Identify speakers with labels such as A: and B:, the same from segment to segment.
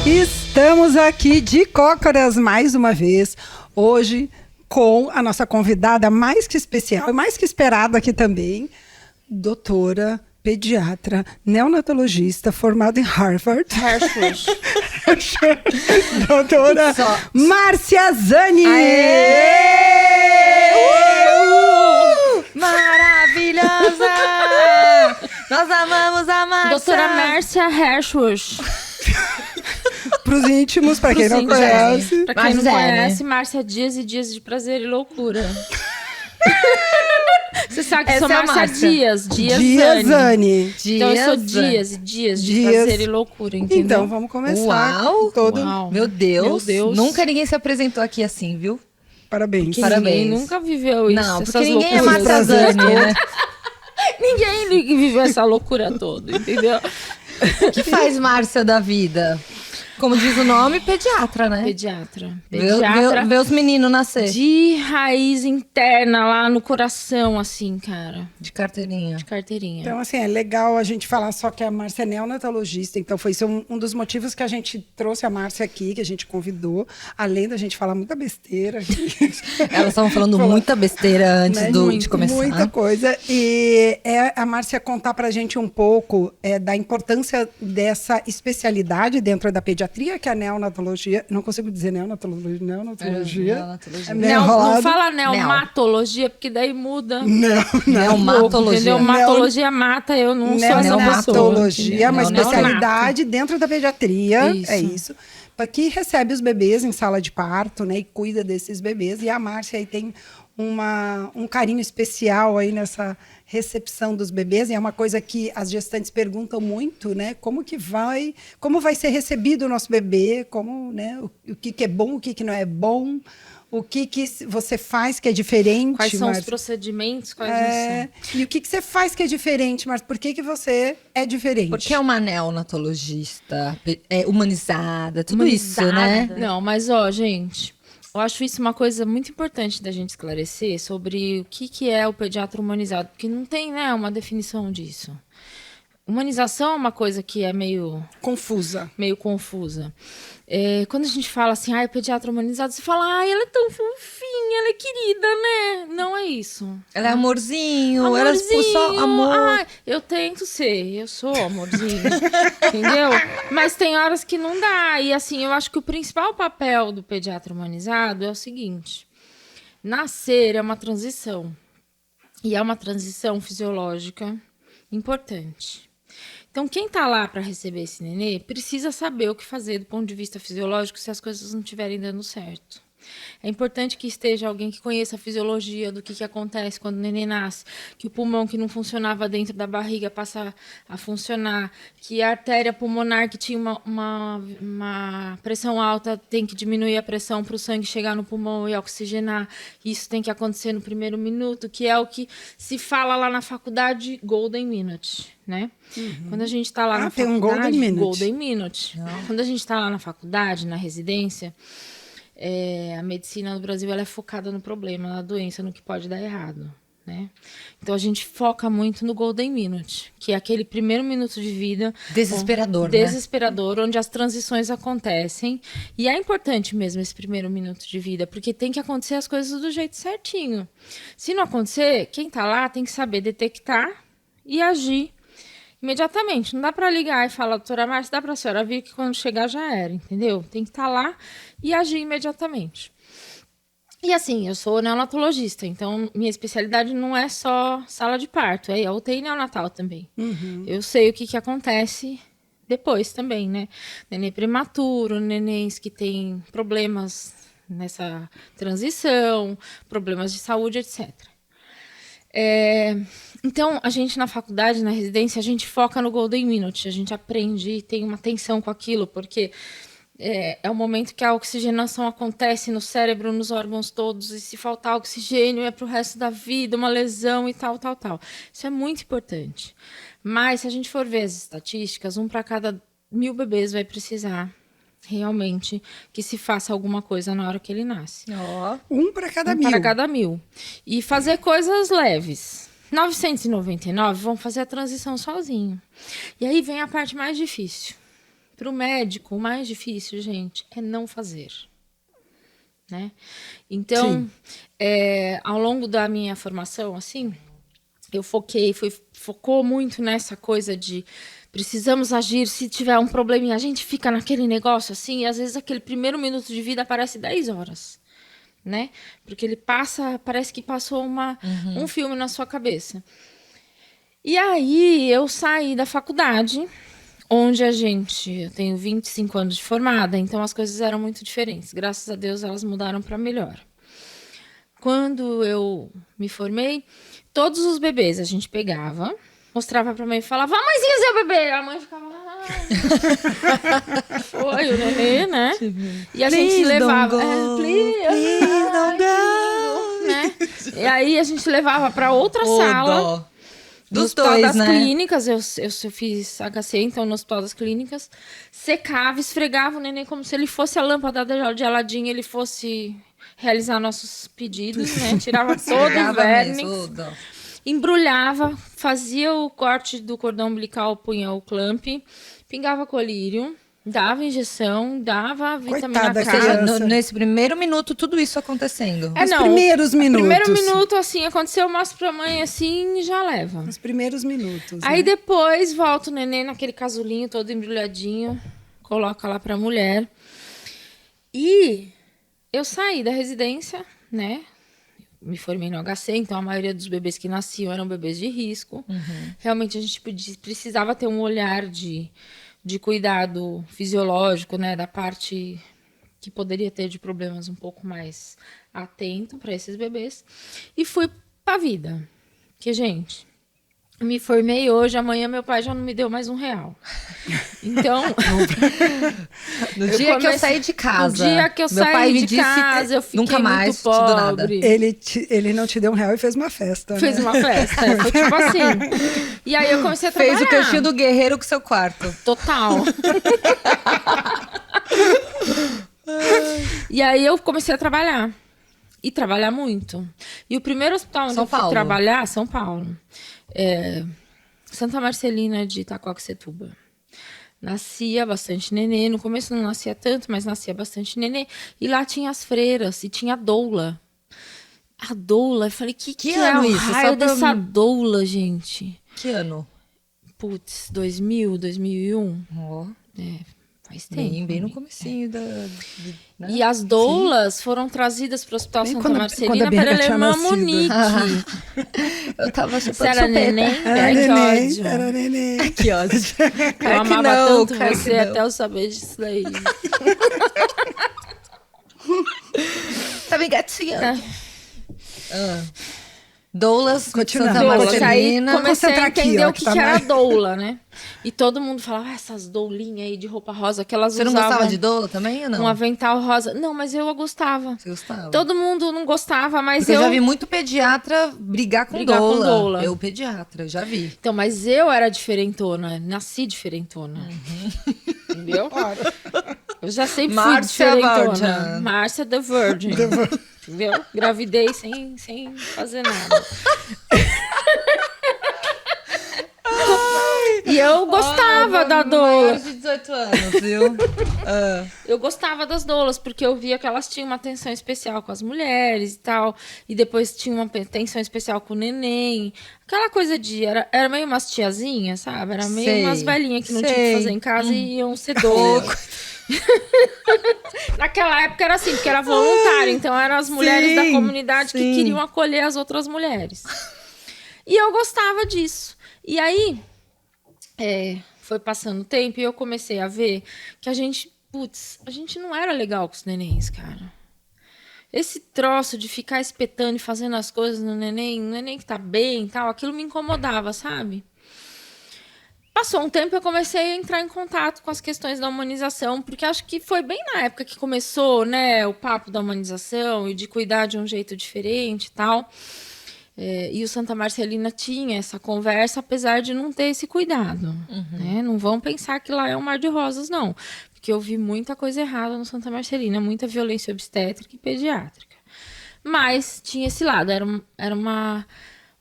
A: Estamos aqui de cócoras mais uma vez, hoje com a nossa convidada mais que especial e mais que esperada aqui também, doutora, pediatra, neonatologista, formada em Harvard. Doutora Márcia Zani!
B: Maravilhosa! Nós amamos a Márcia!
C: Doutora Márcia Hershwush.
A: Para os íntimos, para quem não conhece.
C: Para quem não conhece, Márcia Dias e Dias de Prazer e Loucura. Você sabe que eu sou Márcia Dias
A: Zani.
C: Então eu sou Dias e Dias de Prazer e Loucura, entendeu?
A: Então vamos começar.
B: Uau. Meu Deus. Nunca ninguém se apresentou aqui assim, viu?
A: Parabéns.
C: Ninguém nunca viveu isso.
B: Não, porque ninguém é Márcia Zani, né?
C: Ninguém viveu essa loucura toda, entendeu?
B: O que faz Márcia da vida? Como diz o nome, pediatra, né?
C: Pediatra.
B: Vê os meninos nascer.
C: De raiz interna, lá no coração, assim, cara.
B: De carteirinha.
C: De carteirinha.
A: Então, assim, é legal a gente falar só que a Márcia é neonatologista. Então, foi isso um dos motivos que a gente trouxe a Márcia aqui, que a gente convidou. Além da gente falar muita besteira.
B: Elas estavam falando muita besteira antes de começar.
A: Muita coisa. E a Márcia contar pra gente um pouco da importância dessa especialidade dentro da pediatria, que é a neonatologia. Não consigo dizer neonatologia.
B: Neonatologia.
C: Não fala neomatologia, porque daí muda.
B: Neomatologia.
C: Entendeu? Matologia mata, eu não sou essa pessoa.
A: Neonatologia é uma especialidade dentro da pediatria.
C: Isso.
A: É isso. Que recebe os bebês em sala de parto, né? E cuida desses bebês. E a Márcia aí tem um carinho especial aí nessa recepção dos bebês, e é uma coisa que as gestantes perguntam muito, né? Como vai ser recebido o nosso bebê, como, né? O que é bom, o que não é bom, o que você faz que é diferente.
C: Quais são os procedimentos, quais não são.
A: E o que você faz que é diferente, Márcia? Por que você é diferente?
B: Porque é uma neonatologista humanizada, tudo isso, né?
C: Não, mas gente, eu acho isso uma coisa muito importante da gente esclarecer sobre o que é o pediatra humanizado, porque não tem, né, uma definição disso. Humanização é uma coisa que é meio confusa. Quando a gente fala assim, o pediatra humanizado, você fala, ela é tão fofinha, ela é querida, né? Não é isso.
B: Ela é amorzinho, ela é só amor.
C: Eu tento ser, eu sou amorzinho, entendeu? Mas tem horas que não dá. E assim, eu acho que o principal papel do pediatra humanizado é o seguinte: nascer é uma transição. E é uma transição fisiológica importante. Então, quem está lá para receber esse nenê precisa saber o que fazer do ponto de vista fisiológico se as coisas não estiverem dando certo. É importante que esteja alguém que conheça a fisiologia do que acontece quando o neném nasce, que o pulmão que não funcionava dentro da barriga passa a funcionar, que a artéria pulmonar que tinha uma pressão alta tem que diminuir a pressão para o sangue chegar no pulmão e oxigenar. Isso tem que acontecer no primeiro minuto, que é o que se fala lá na faculdade Golden Minute, né? Uhum. Quando a gente está lá na faculdade, Golden Minute. Quando a gente está lá na faculdade, na residência, a medicina no Brasil ela é focada no problema, na doença, no que pode dar errado, né? Então a gente foca muito no Golden Minute, que é aquele primeiro minuto de vida desesperador, onde as transições acontecem. E é importante mesmo esse primeiro minuto de vida, porque tem que acontecer as coisas do jeito certinho. Se não acontecer, quem está lá tem que saber detectar e agir imediatamente. Não dá para ligar e falar, doutora Márcia, dá para a senhora vir que quando chegar já era, entendeu? Tem que estar lá e agir imediatamente. E assim, eu sou neonatologista, então minha especialidade não é só sala de parto, é UTI neonatal também. Uhum. Eu sei o que acontece depois também, né? Neném prematuro, nenéns que têm problemas nessa transição, problemas de saúde, etc. Então, a gente na faculdade, na residência, a gente foca no Golden Minute, a gente aprende e tem uma atenção com aquilo, porque é o momento que a oxigenação acontece no cérebro, nos órgãos todos, e se faltar oxigênio é para o resto da vida, uma lesão e tal. Isso é muito importante. Mas, se a gente for ver as estatísticas, 1 para cada 1000 bebês vai precisar realmente que se faça alguma coisa na hora que ele nasce.
A: 1 para cada 1000.
C: 1 para cada 1000. E fazer coisas leves. 999 vão fazer a transição sozinho. E aí vem a parte mais difícil. Para o médico, o mais difícil, gente, é não fazer. Né? Então, ao longo da minha formação, assim, eu focou muito nessa coisa de precisamos agir, se tiver um probleminha, a gente fica naquele negócio assim, e às vezes aquele primeiro minuto de vida parece 10 horas, né? Porque ele parece que passou um filme na sua cabeça. E aí eu saí da faculdade, onde eu tenho 25 anos de formada, então as coisas eram muito diferentes. Graças a Deus elas mudaram para melhor. Quando eu me formei, todos os bebês a gente pegava, mostrava pra mãe e falava, mãezinha, seu bebê! A mãe ficava, foi o nenê, né? E a gente levava, please don't go, né? E aí a gente levava pra outra sala, no Hospital das Clínicas, eu fiz HC, então no Hospital das Clínicas, secava, esfregava o nenê como se ele fosse a lâmpada de Aladim, ele fosse realizar nossos pedidos, né? Tirava todo o verme. Embrulhava, fazia o corte do cordão umbilical, punha o clamp, pingava colírio, dava injeção, dava vitamina K.
B: Ou seja, nesse primeiro minuto, tudo isso acontecendo.
A: Os primeiros minutos.
C: Primeiro minuto, assim, aconteceu, eu mostro pra mãe, assim, e já leva.
A: Os primeiros minutos.
C: Aí depois, volta o neném naquele casulinho todo embrulhadinho, coloca lá pra mulher. E eu saí da residência, né? Me formei no HC, então a maioria dos bebês que nasciam eram bebês de risco. Realmente a gente precisava ter um olhar de cuidado fisiológico, né, da parte que poderia ter de problemas um pouco mais atento para esses bebês. E fui para a vida. Porque, gente, me formei hoje, amanhã meu pai já não me deu mais R$1. Então,
B: no dia que eu saí de casa,
C: no dia que eu saí de casa, eu fiquei
B: nunca mais
C: muito pobre.
A: Ele não te deu R$1 e fez uma festa, né?
C: Fez uma festa, foi tipo assim. E aí eu comecei a trabalhar.
B: Fez o cantinho do guerreiro com seu quarto.
C: Total. E aí eu comecei a trabalhar. E trabalhar muito. E o primeiro hospital onde eu fui trabalhar, São Paulo, Santa Marcelina de Itacoaxetuba. Nascia bastante nenê. No começo não nascia tanto, mas nascia bastante nenê. E lá tinha as freiras e tinha a doula. A doula, eu falei, que é o raio dessa doula, gente?
B: Que ano?
C: Putz, 2000, 2001. Faz tempo.
B: Bem no comecinho da...
C: Né? E as doulas foram trazidas para o Hospital Santa Marcelina para a irmã Monique.
B: Eu tava chupando
C: chupeta. Era neném?
A: Era neném.
B: Que ódio.
C: Eu amava tanto você até eu saber disso daí.
B: Tá bem gatinha. Doulas,
A: Santa
C: Marcelina. Aí comecei a entender o que era doula, né? E todo mundo falava, essas doulinhas aí de roupa rosa que elas usavam.
B: Você não gostava de doula também ou não?
C: Um avental rosa. Não, mas eu gostava.
B: Você gostava?
C: Todo mundo não gostava, mas
B: porque eu já vi muito pediatra brigar com doula. Eu pediatra, já vi.
C: Então, mas eu era diferentona, nasci diferentona. Entendeu? Eu já sempre fui diferentona. Márcia the Virgin. Entendeu? Gravidei sem fazer nada. E eu gostava da doula.
B: De 18 anos, viu?
C: Eu gostava das doulas, porque eu via que elas tinham uma atenção especial com as mulheres e tal. E depois tinha uma atenção especial com o neném. Aquela coisa de... Era meio umas tiazinhas, sabe? Era meio umas velhinhas que não tinham o que fazer em casa e iam ser doulas. Naquela época era assim, porque era voluntário. Então eram as mulheres da comunidade que queriam acolher as outras mulheres. E eu gostava disso. E aí... foi passando o tempo e eu comecei a ver que a gente não era legal com os nenéns, cara. Esse troço de ficar espetando e fazendo as coisas no neném que tá bem e tal, aquilo me incomodava, sabe? Passou um tempo, eu comecei a entrar em contato com as questões da humanização, porque acho que foi bem na época que começou, né, o papo da humanização e de cuidar de um jeito diferente e tal. E o Santa Marcelina tinha essa conversa, apesar de não ter esse cuidado. Né? Não vão pensar que lá é um mar de rosas, não. Porque eu vi muita coisa errada no Santa Marcelina, muita violência obstétrica e pediátrica. Mas tinha esse lado, era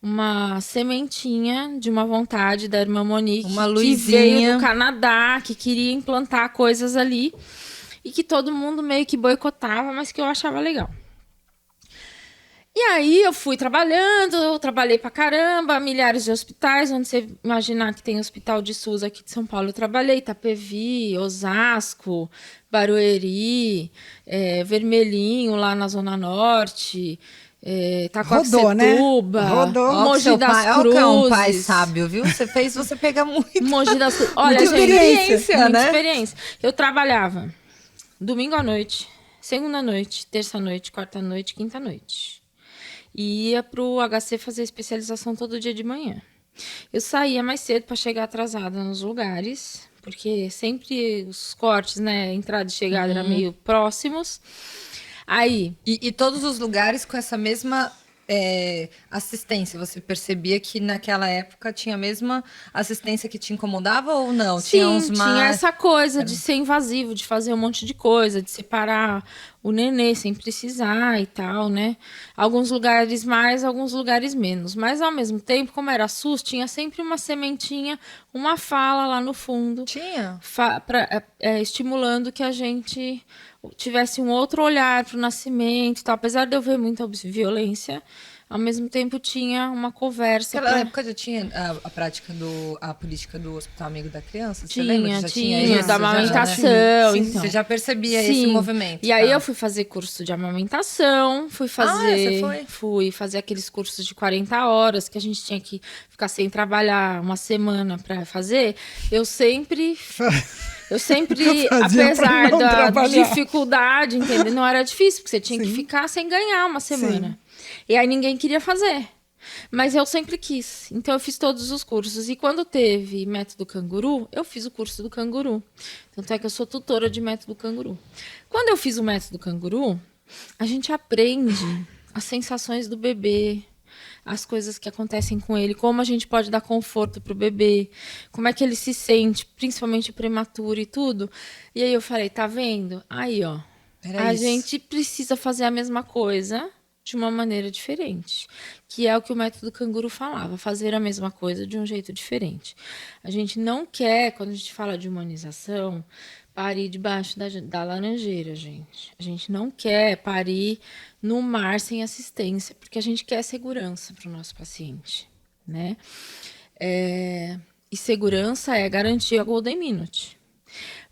C: uma sementinha de uma vontade da irmã Monique,
B: Uma
C: que
B: luzinha.
C: veio do Canadá, que queria implantar coisas ali e que todo mundo meio que boicotava, mas que eu achava legal. E aí eu fui trabalhando, trabalhei pra caramba, milhares de hospitais, onde você imaginar que tem hospital de SUS aqui de São Paulo, eu trabalhei, Itapevi, Osasco, Barueri, Vermelhinho, lá na Zona Norte,
A: Rodou, né?
C: Taquarecetuba,
A: Rodou.
C: Mogi das
B: Ó, que é um pai
C: Cruzes.
B: sábio, viu? Você fez você pegar muito.
C: Mogi das Cruzes. Olha,
B: Muita
C: gente,
B: experiência,
C: muita
B: né?
C: experiência. Eu trabalhava domingo à noite, segunda noite, terça noite, quarta noite, quinta noite. E ia pro HC fazer especialização todo dia de manhã. Eu saía mais cedo para chegar atrasada nos lugares, porque sempre os cortes, né, entrada e chegada eram meio próximos. Aí,
B: E todos os lugares com essa mesma assistência, você percebia que naquela época tinha a mesma assistência que te incomodava ou não?
C: sim,
B: tinha uns
C: tinha
B: mais...
C: essa coisa de ser invasivo, de fazer um monte de coisa, de separar o nenê sem precisar e tal, né? Alguns lugares mais, alguns lugares menos. Mas, ao mesmo tempo, como era SUS, tinha sempre uma sementinha, uma fala lá no fundo.
B: Tinha?
C: Estimulando que a gente tivesse um outro olhar para o nascimento e tal. Apesar de eu ver muita violência, ao mesmo tempo tinha uma conversa.
B: Naquela época já tinha a prática a política do Hospital Amigo da Criança? Você lembra? Que já
C: Tinha,
B: isso?
C: da
B: Já, né?
C: amamentação.
B: Sim,
C: Então.
B: você já percebia
C: Sim.
B: esse movimento.
C: E aí
B: tá?
C: eu fui fazer curso de amamentação, fui fazer.
B: você foi?
C: Fui fazer aqueles cursos de 40 horas que a gente tinha que ficar sem trabalhar uma semana para fazer. Eu sempre,
A: Fazia pra
C: apesar
A: não
C: da
A: trabalhar.
C: dificuldade, entendeu? Não era difícil, porque você tinha que ficar sem ganhar uma semana. E aí ninguém queria fazer. Mas eu sempre quis. Então eu fiz todos os cursos. E quando teve método canguru, eu fiz o curso do canguru. Tanto é que eu sou tutora de método canguru. Quando eu fiz o método canguru, a gente aprende as sensações do bebê, as coisas que acontecem com ele, como a gente pode dar conforto pro bebê, como é que ele se sente, principalmente prematuro e tudo. E aí eu falei, tá vendo? Aí, ó,
B: Era
C: a
B: isso.
C: gente precisa fazer a mesma coisa de uma maneira diferente, que é o que o método canguru falava, fazer a mesma coisa de um jeito diferente. A gente não quer, quando a gente fala de humanização, parir debaixo da laranjeira, gente. A gente não quer parir no mar sem assistência, porque a gente quer segurança para o nosso paciente, né? E segurança é garantir a Golden Minute.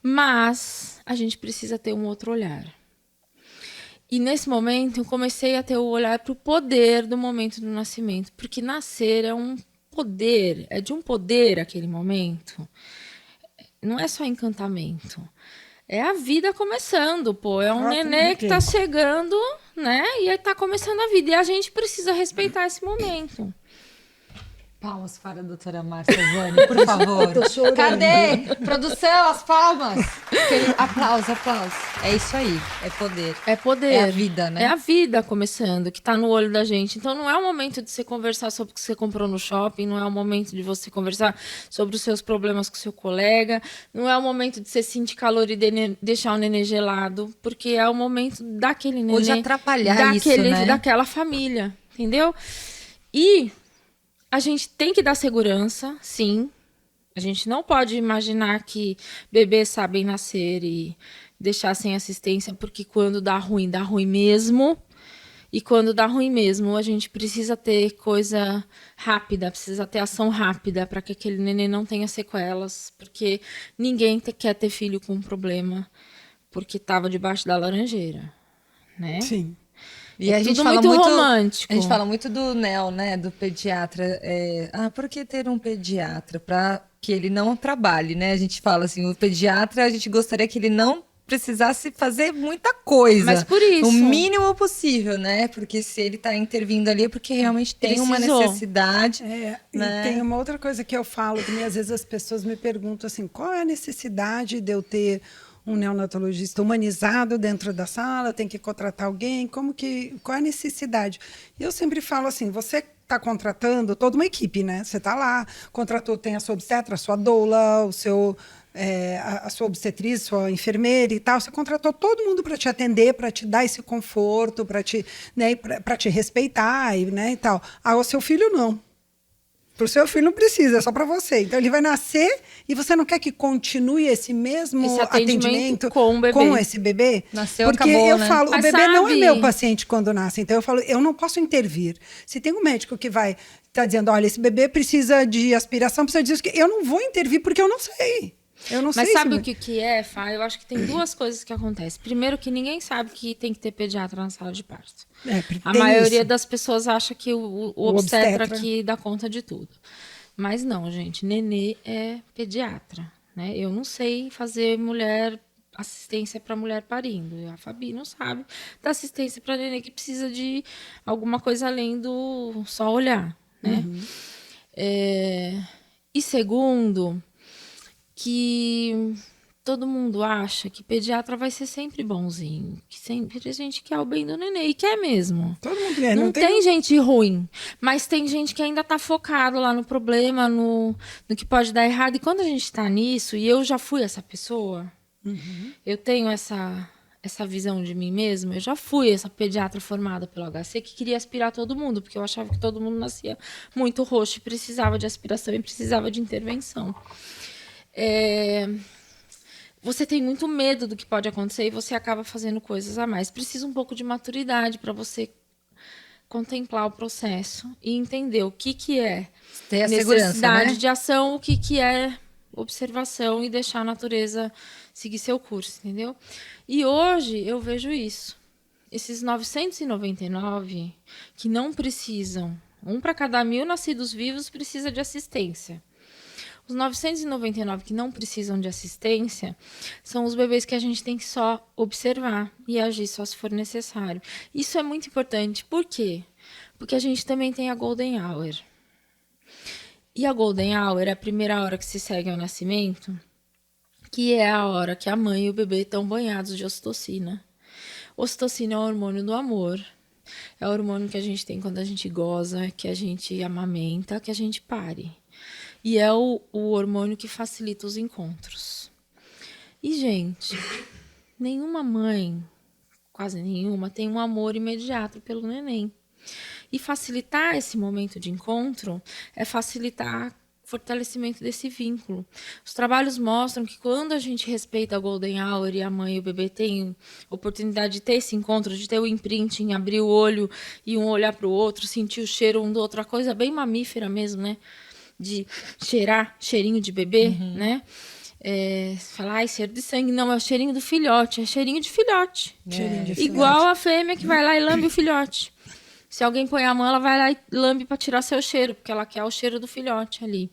C: Mas a gente precisa ter um outro olhar. E nesse momento eu comecei a ter o olhar para o poder do momento do nascimento, porque nascer é um poder, é de um poder aquele momento. Não é só encantamento. É a vida começando, pô. É um nenê que tá chegando, né? E aí tá começando a vida. E a gente precisa respeitar esse momento.
B: Palmas para a doutora Márcia Vani, por favor.
A: Tô chorando.
B: Cadê? Produção, as palmas. Aplausos, aplausos. É isso aí, é poder.
C: É poder.
B: É a vida, né?
C: É a vida começando, que tá no olho da gente. Então não é o momento de você conversar sobre o que você comprou no shopping, não é o momento de você conversar sobre os seus problemas com o seu colega, não é o momento de você sentir calor e deixar o nenê gelado, porque é o momento daquele nenê.
B: Ou de atrapalhar isso, né?
C: Daquela família, entendeu? E a gente tem que dar segurança, sim. A gente não pode imaginar que bebês sabem nascer e deixar sem assistência, porque quando dá ruim mesmo. E quando dá ruim mesmo, a gente precisa ter coisa rápida, precisa ter ação rápida para que aquele neném não tenha sequelas, porque ninguém quer ter filho com um problema porque estava debaixo da laranjeira, né?
A: Sim.
B: E a gente
C: tudo
B: fala
C: muito romântico.
B: A gente fala muito do Neo, né? Do pediatra. Por que ter um pediatra? Para que ele não trabalhe, né? A gente fala assim, o pediatra, a gente gostaria que ele não precisasse fazer muita coisa.
C: Mas por isso.
B: O mínimo possível, né? Porque se ele está intervindo ali é porque realmente tem uma necessidade.
A: Né?
B: Né?
A: E tem uma outra coisa que eu falo também, às vezes as pessoas me perguntam assim, qual é a necessidade de eu ter um neonatologista humanizado dentro da sala, tem que contratar alguém, qual é a necessidade? E eu sempre falo assim, você está contratando toda uma equipe, né? Você está lá, contratou, tem a sua obstetra, a sua doula, o seu a sua obstetriz, sua enfermeira e tal, você contratou todo mundo para te atender, para te dar esse conforto, para te, né, para te respeitar e, né, e tal. Agora, o seu filho não. Para o seu filho não precisa, é só para você. Então, ele vai nascer e você não quer que continue esse mesmo
C: Esse
A: atendimento
C: com o bebê.
A: com esse bebê?
B: Nasceu,
A: porque
B: acabou,
A: eu
B: né?
A: falo,
C: Mas
A: o bebê não é
C: sabe-
A: meu paciente quando nasce. Então, eu falo, eu não posso intervir. Se tem um médico que vai estar dizendo, olha, esse bebê precisa de aspiração, precisa disso, eu não vou intervir porque eu não sei. Eu não
C: Mas
A: sei
C: sabe
A: se...
C: o que é, Fá? Eu acho que tem duas coisas que acontecem. Primeiro, que ninguém sabe que tem que ter pediatra na sala de parto. A
A: tem
C: maioria
A: isso.
C: das pessoas acha que o obstetra que dá conta de tudo. Mas não, gente. Nenê é pediatra, né? Eu não sei fazer assistência para mulher parindo. A Fabi não sabe dar assistência para nenê que precisa de alguma coisa além do só olhar, né? E segundo, que todo mundo acha que pediatra vai ser sempre bonzinho, que sempre a gente quer o bem do nenê, e quer mesmo.
A: Todo mundo quer,
C: Não tem gente ruim, mas tem gente que ainda tá focado lá no problema, no que pode dar errado. E quando a gente tá nisso, e eu já fui essa pessoa, eu tenho essa visão de mim mesma, eu já fui essa pediatra formada pelo HC que queria aspirar todo mundo, porque eu achava que todo mundo nascia muito roxo e precisava de aspiração e precisava de intervenção. Você tem muito medo do que pode acontecer e você acaba fazendo coisas a mais. Precisa um pouco de maturidade para você contemplar o processo e entender o que é
B: Ter a segurança,
C: necessidade
B: né?
C: de ação, o que é observação e deixar a natureza seguir seu curso, entendeu? E hoje eu vejo isso. Esses 999 que não precisam, um para cada 1.000 nascidos vivos precisa de assistência. Os 999 que não precisam de assistência são os bebês que a gente tem que só observar e agir só se for necessário. Isso é muito importante. Por quê? Porque a gente também tem a Golden Hour. E a Golden Hour é a primeira hora que se segue ao nascimento, que é a hora que a mãe e o bebê estão banhados de ocitocina. Ocitocina é o hormônio do amor. É o hormônio que a gente tem quando a gente goza, que a gente amamenta, que a gente pare. E é o hormônio que facilita os encontros. E, gente, nenhuma mãe, quase nenhuma, tem um amor imediato pelo neném. E facilitar esse momento de encontro é facilitar o fortalecimento desse vínculo. Os trabalhos mostram que quando a gente respeita a Golden Hour e a mãe e o bebê têm oportunidade de ter esse encontro, de ter o imprinting, abrir o olho e um olhar para o outro, sentir o cheiro um do outro, uma coisa bem mamífera mesmo, né? De cheirar, cheirinho de bebê, né? Falar, ai, cheiro de sangue. Não, é o cheirinho do filhote, é cheirinho de filhote.
A: Cheirinho de
C: Igual
A: filhote.
C: a fêmea que vai lá e lambe o filhote. Se alguém põe a mão, ela vai lá e lambe para tirar seu cheiro, porque ela quer o cheiro do filhote ali.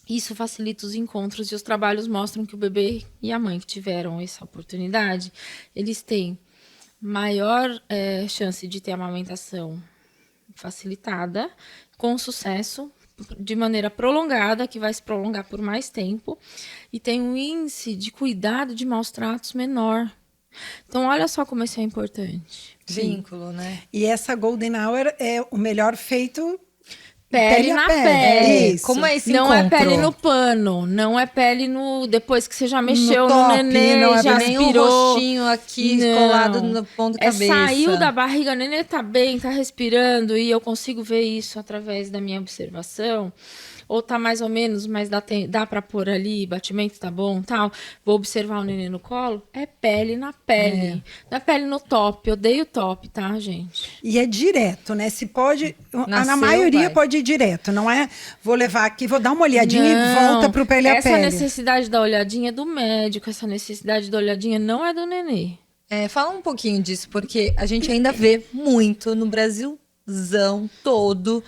C: Isso facilita os encontros e os trabalhos mostram que o bebê e a mãe que tiveram essa oportunidade, eles têm maior chance de ter amamentação facilitada, com sucesso, de maneira prolongada, que vai se prolongar por mais tempo, e tem um índice de cuidado de maus tratos menor. Então, olha só como isso é importante.
B: Vínculo, né?
A: E essa Golden Hour é o melhor feito
C: Pele
A: a
C: na pele.
A: Isso.
B: Como é esse
C: Não
B: encontro?
C: é pele no pano, não é pele no depois que você já mexeu no
A: top,
C: nenê,
A: não é
C: já
B: nem um
C: aspirou.
B: rostinho aqui
C: Não.
B: colado no ponto da cabeça.
C: Saiu da barriga, o nenê tá bem, tá respirando, e eu consigo ver isso através da minha observação. Ou tá mais ou menos, mas dá pra pôr ali, batimento tá bom, tal. Vou observar o nenê no colo. É pele na pele. Não é pele no top. Eu odeio top, tá, gente?
A: E é direto, né? Se pode. Na
B: Nasceu,
A: maioria
B: vai.
A: pode ir direto, não é? Vou levar aqui, vou dar uma olhadinha e
C: Não,
A: volta pro pele a
C: essa
A: pele.
C: necessidade da olhadinha é do médico, essa necessidade da olhadinha não é do nenê.
B: Fala um pouquinho disso, porque a gente ainda vê muito no Brasilzão todo,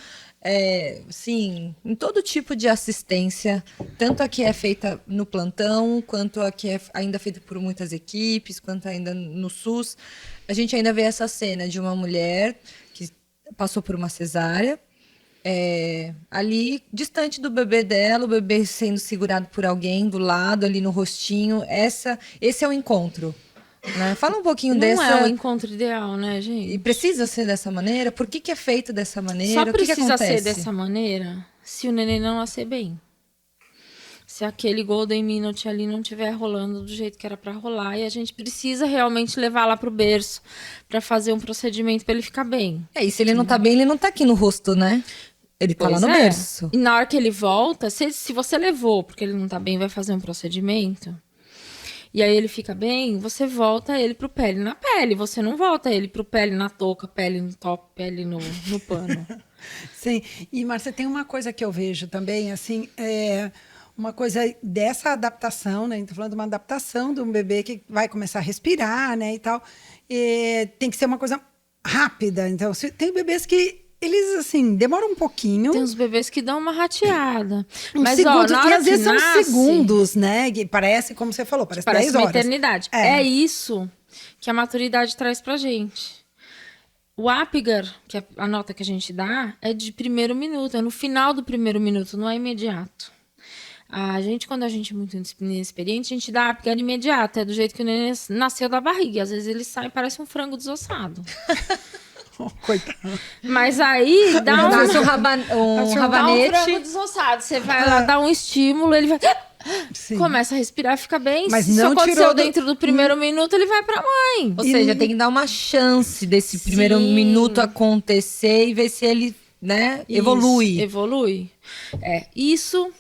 B: sim, em todo tipo de assistência, tanto a que é feita no plantão, quanto a que é ainda feita por muitas equipes, quanto ainda no SUS. A gente ainda vê essa cena de uma mulher que passou por uma cesárea, ali distante do bebê dela, o bebê sendo segurado por alguém do lado, ali no rostinho. Esse é o encontro, né? Fala um pouquinho
C: Não
B: dessa...
C: é o encontro ideal, né, gente?
B: E precisa ser dessa maneira? Por que é feito dessa maneira?
C: Só
B: O que
C: precisa ser
B: acontece?
C: dessa maneira se o neném não nascer bem. se aquele Golden Minute ali não estiver rolando do jeito que era para rolar, e a gente precisa realmente levar lá pro berço para fazer um procedimento para ele ficar bem.
B: E se ele não tá bem, ele não tá aqui no rosto, né? Ele tá lá no berço.
C: E na hora que ele volta, se você levou porque ele não tá bem, vai fazer um procedimento, e aí ele fica bem, você volta ele pro pele na pele, você não volta ele pro pele na touca, pele no top, pele no pano.
A: Sim, e Márcia, tem uma coisa que eu vejo também, assim, uma coisa dessa adaptação, né? A gente tá falando de uma adaptação de um bebê que vai começar a respirar, né, e tal. Tem que ser uma coisa rápida. Então, tem bebês que eles, assim, demoram um pouquinho.
C: Tem uns bebês que dão uma rateada.
A: Mas, ó, na hora e às vezes são segundos, né? Que parece, como você falou, parece 10 horas.
C: Uma eternidade. É isso que a maturidade traz pra gente. O Apgar, que é a nota que a gente dá, é de primeiro minuto, é no final do primeiro minuto, não é imediato. Quando a gente é muito inexperiente, a gente dá Apgar imediato, é do jeito que o neném nasceu da barriga. Às vezes ele sai e parece um frango desossado.
A: Coitado.
C: Mas aí dá um
B: rabanete.
C: um frango desossado. Você vai lá dar um estímulo, ele vai...
A: Sim.
C: Começa a respirar, fica bem.
A: Mas
C: se
A: não
C: aconteceu
A: tirou
C: dentro do primeiro minuto, ele vai pra mãe.
B: Ou seja, tem que dar uma chance desse primeiro minuto acontecer e ver se ele, né, evolui.
C: Evolui. Isso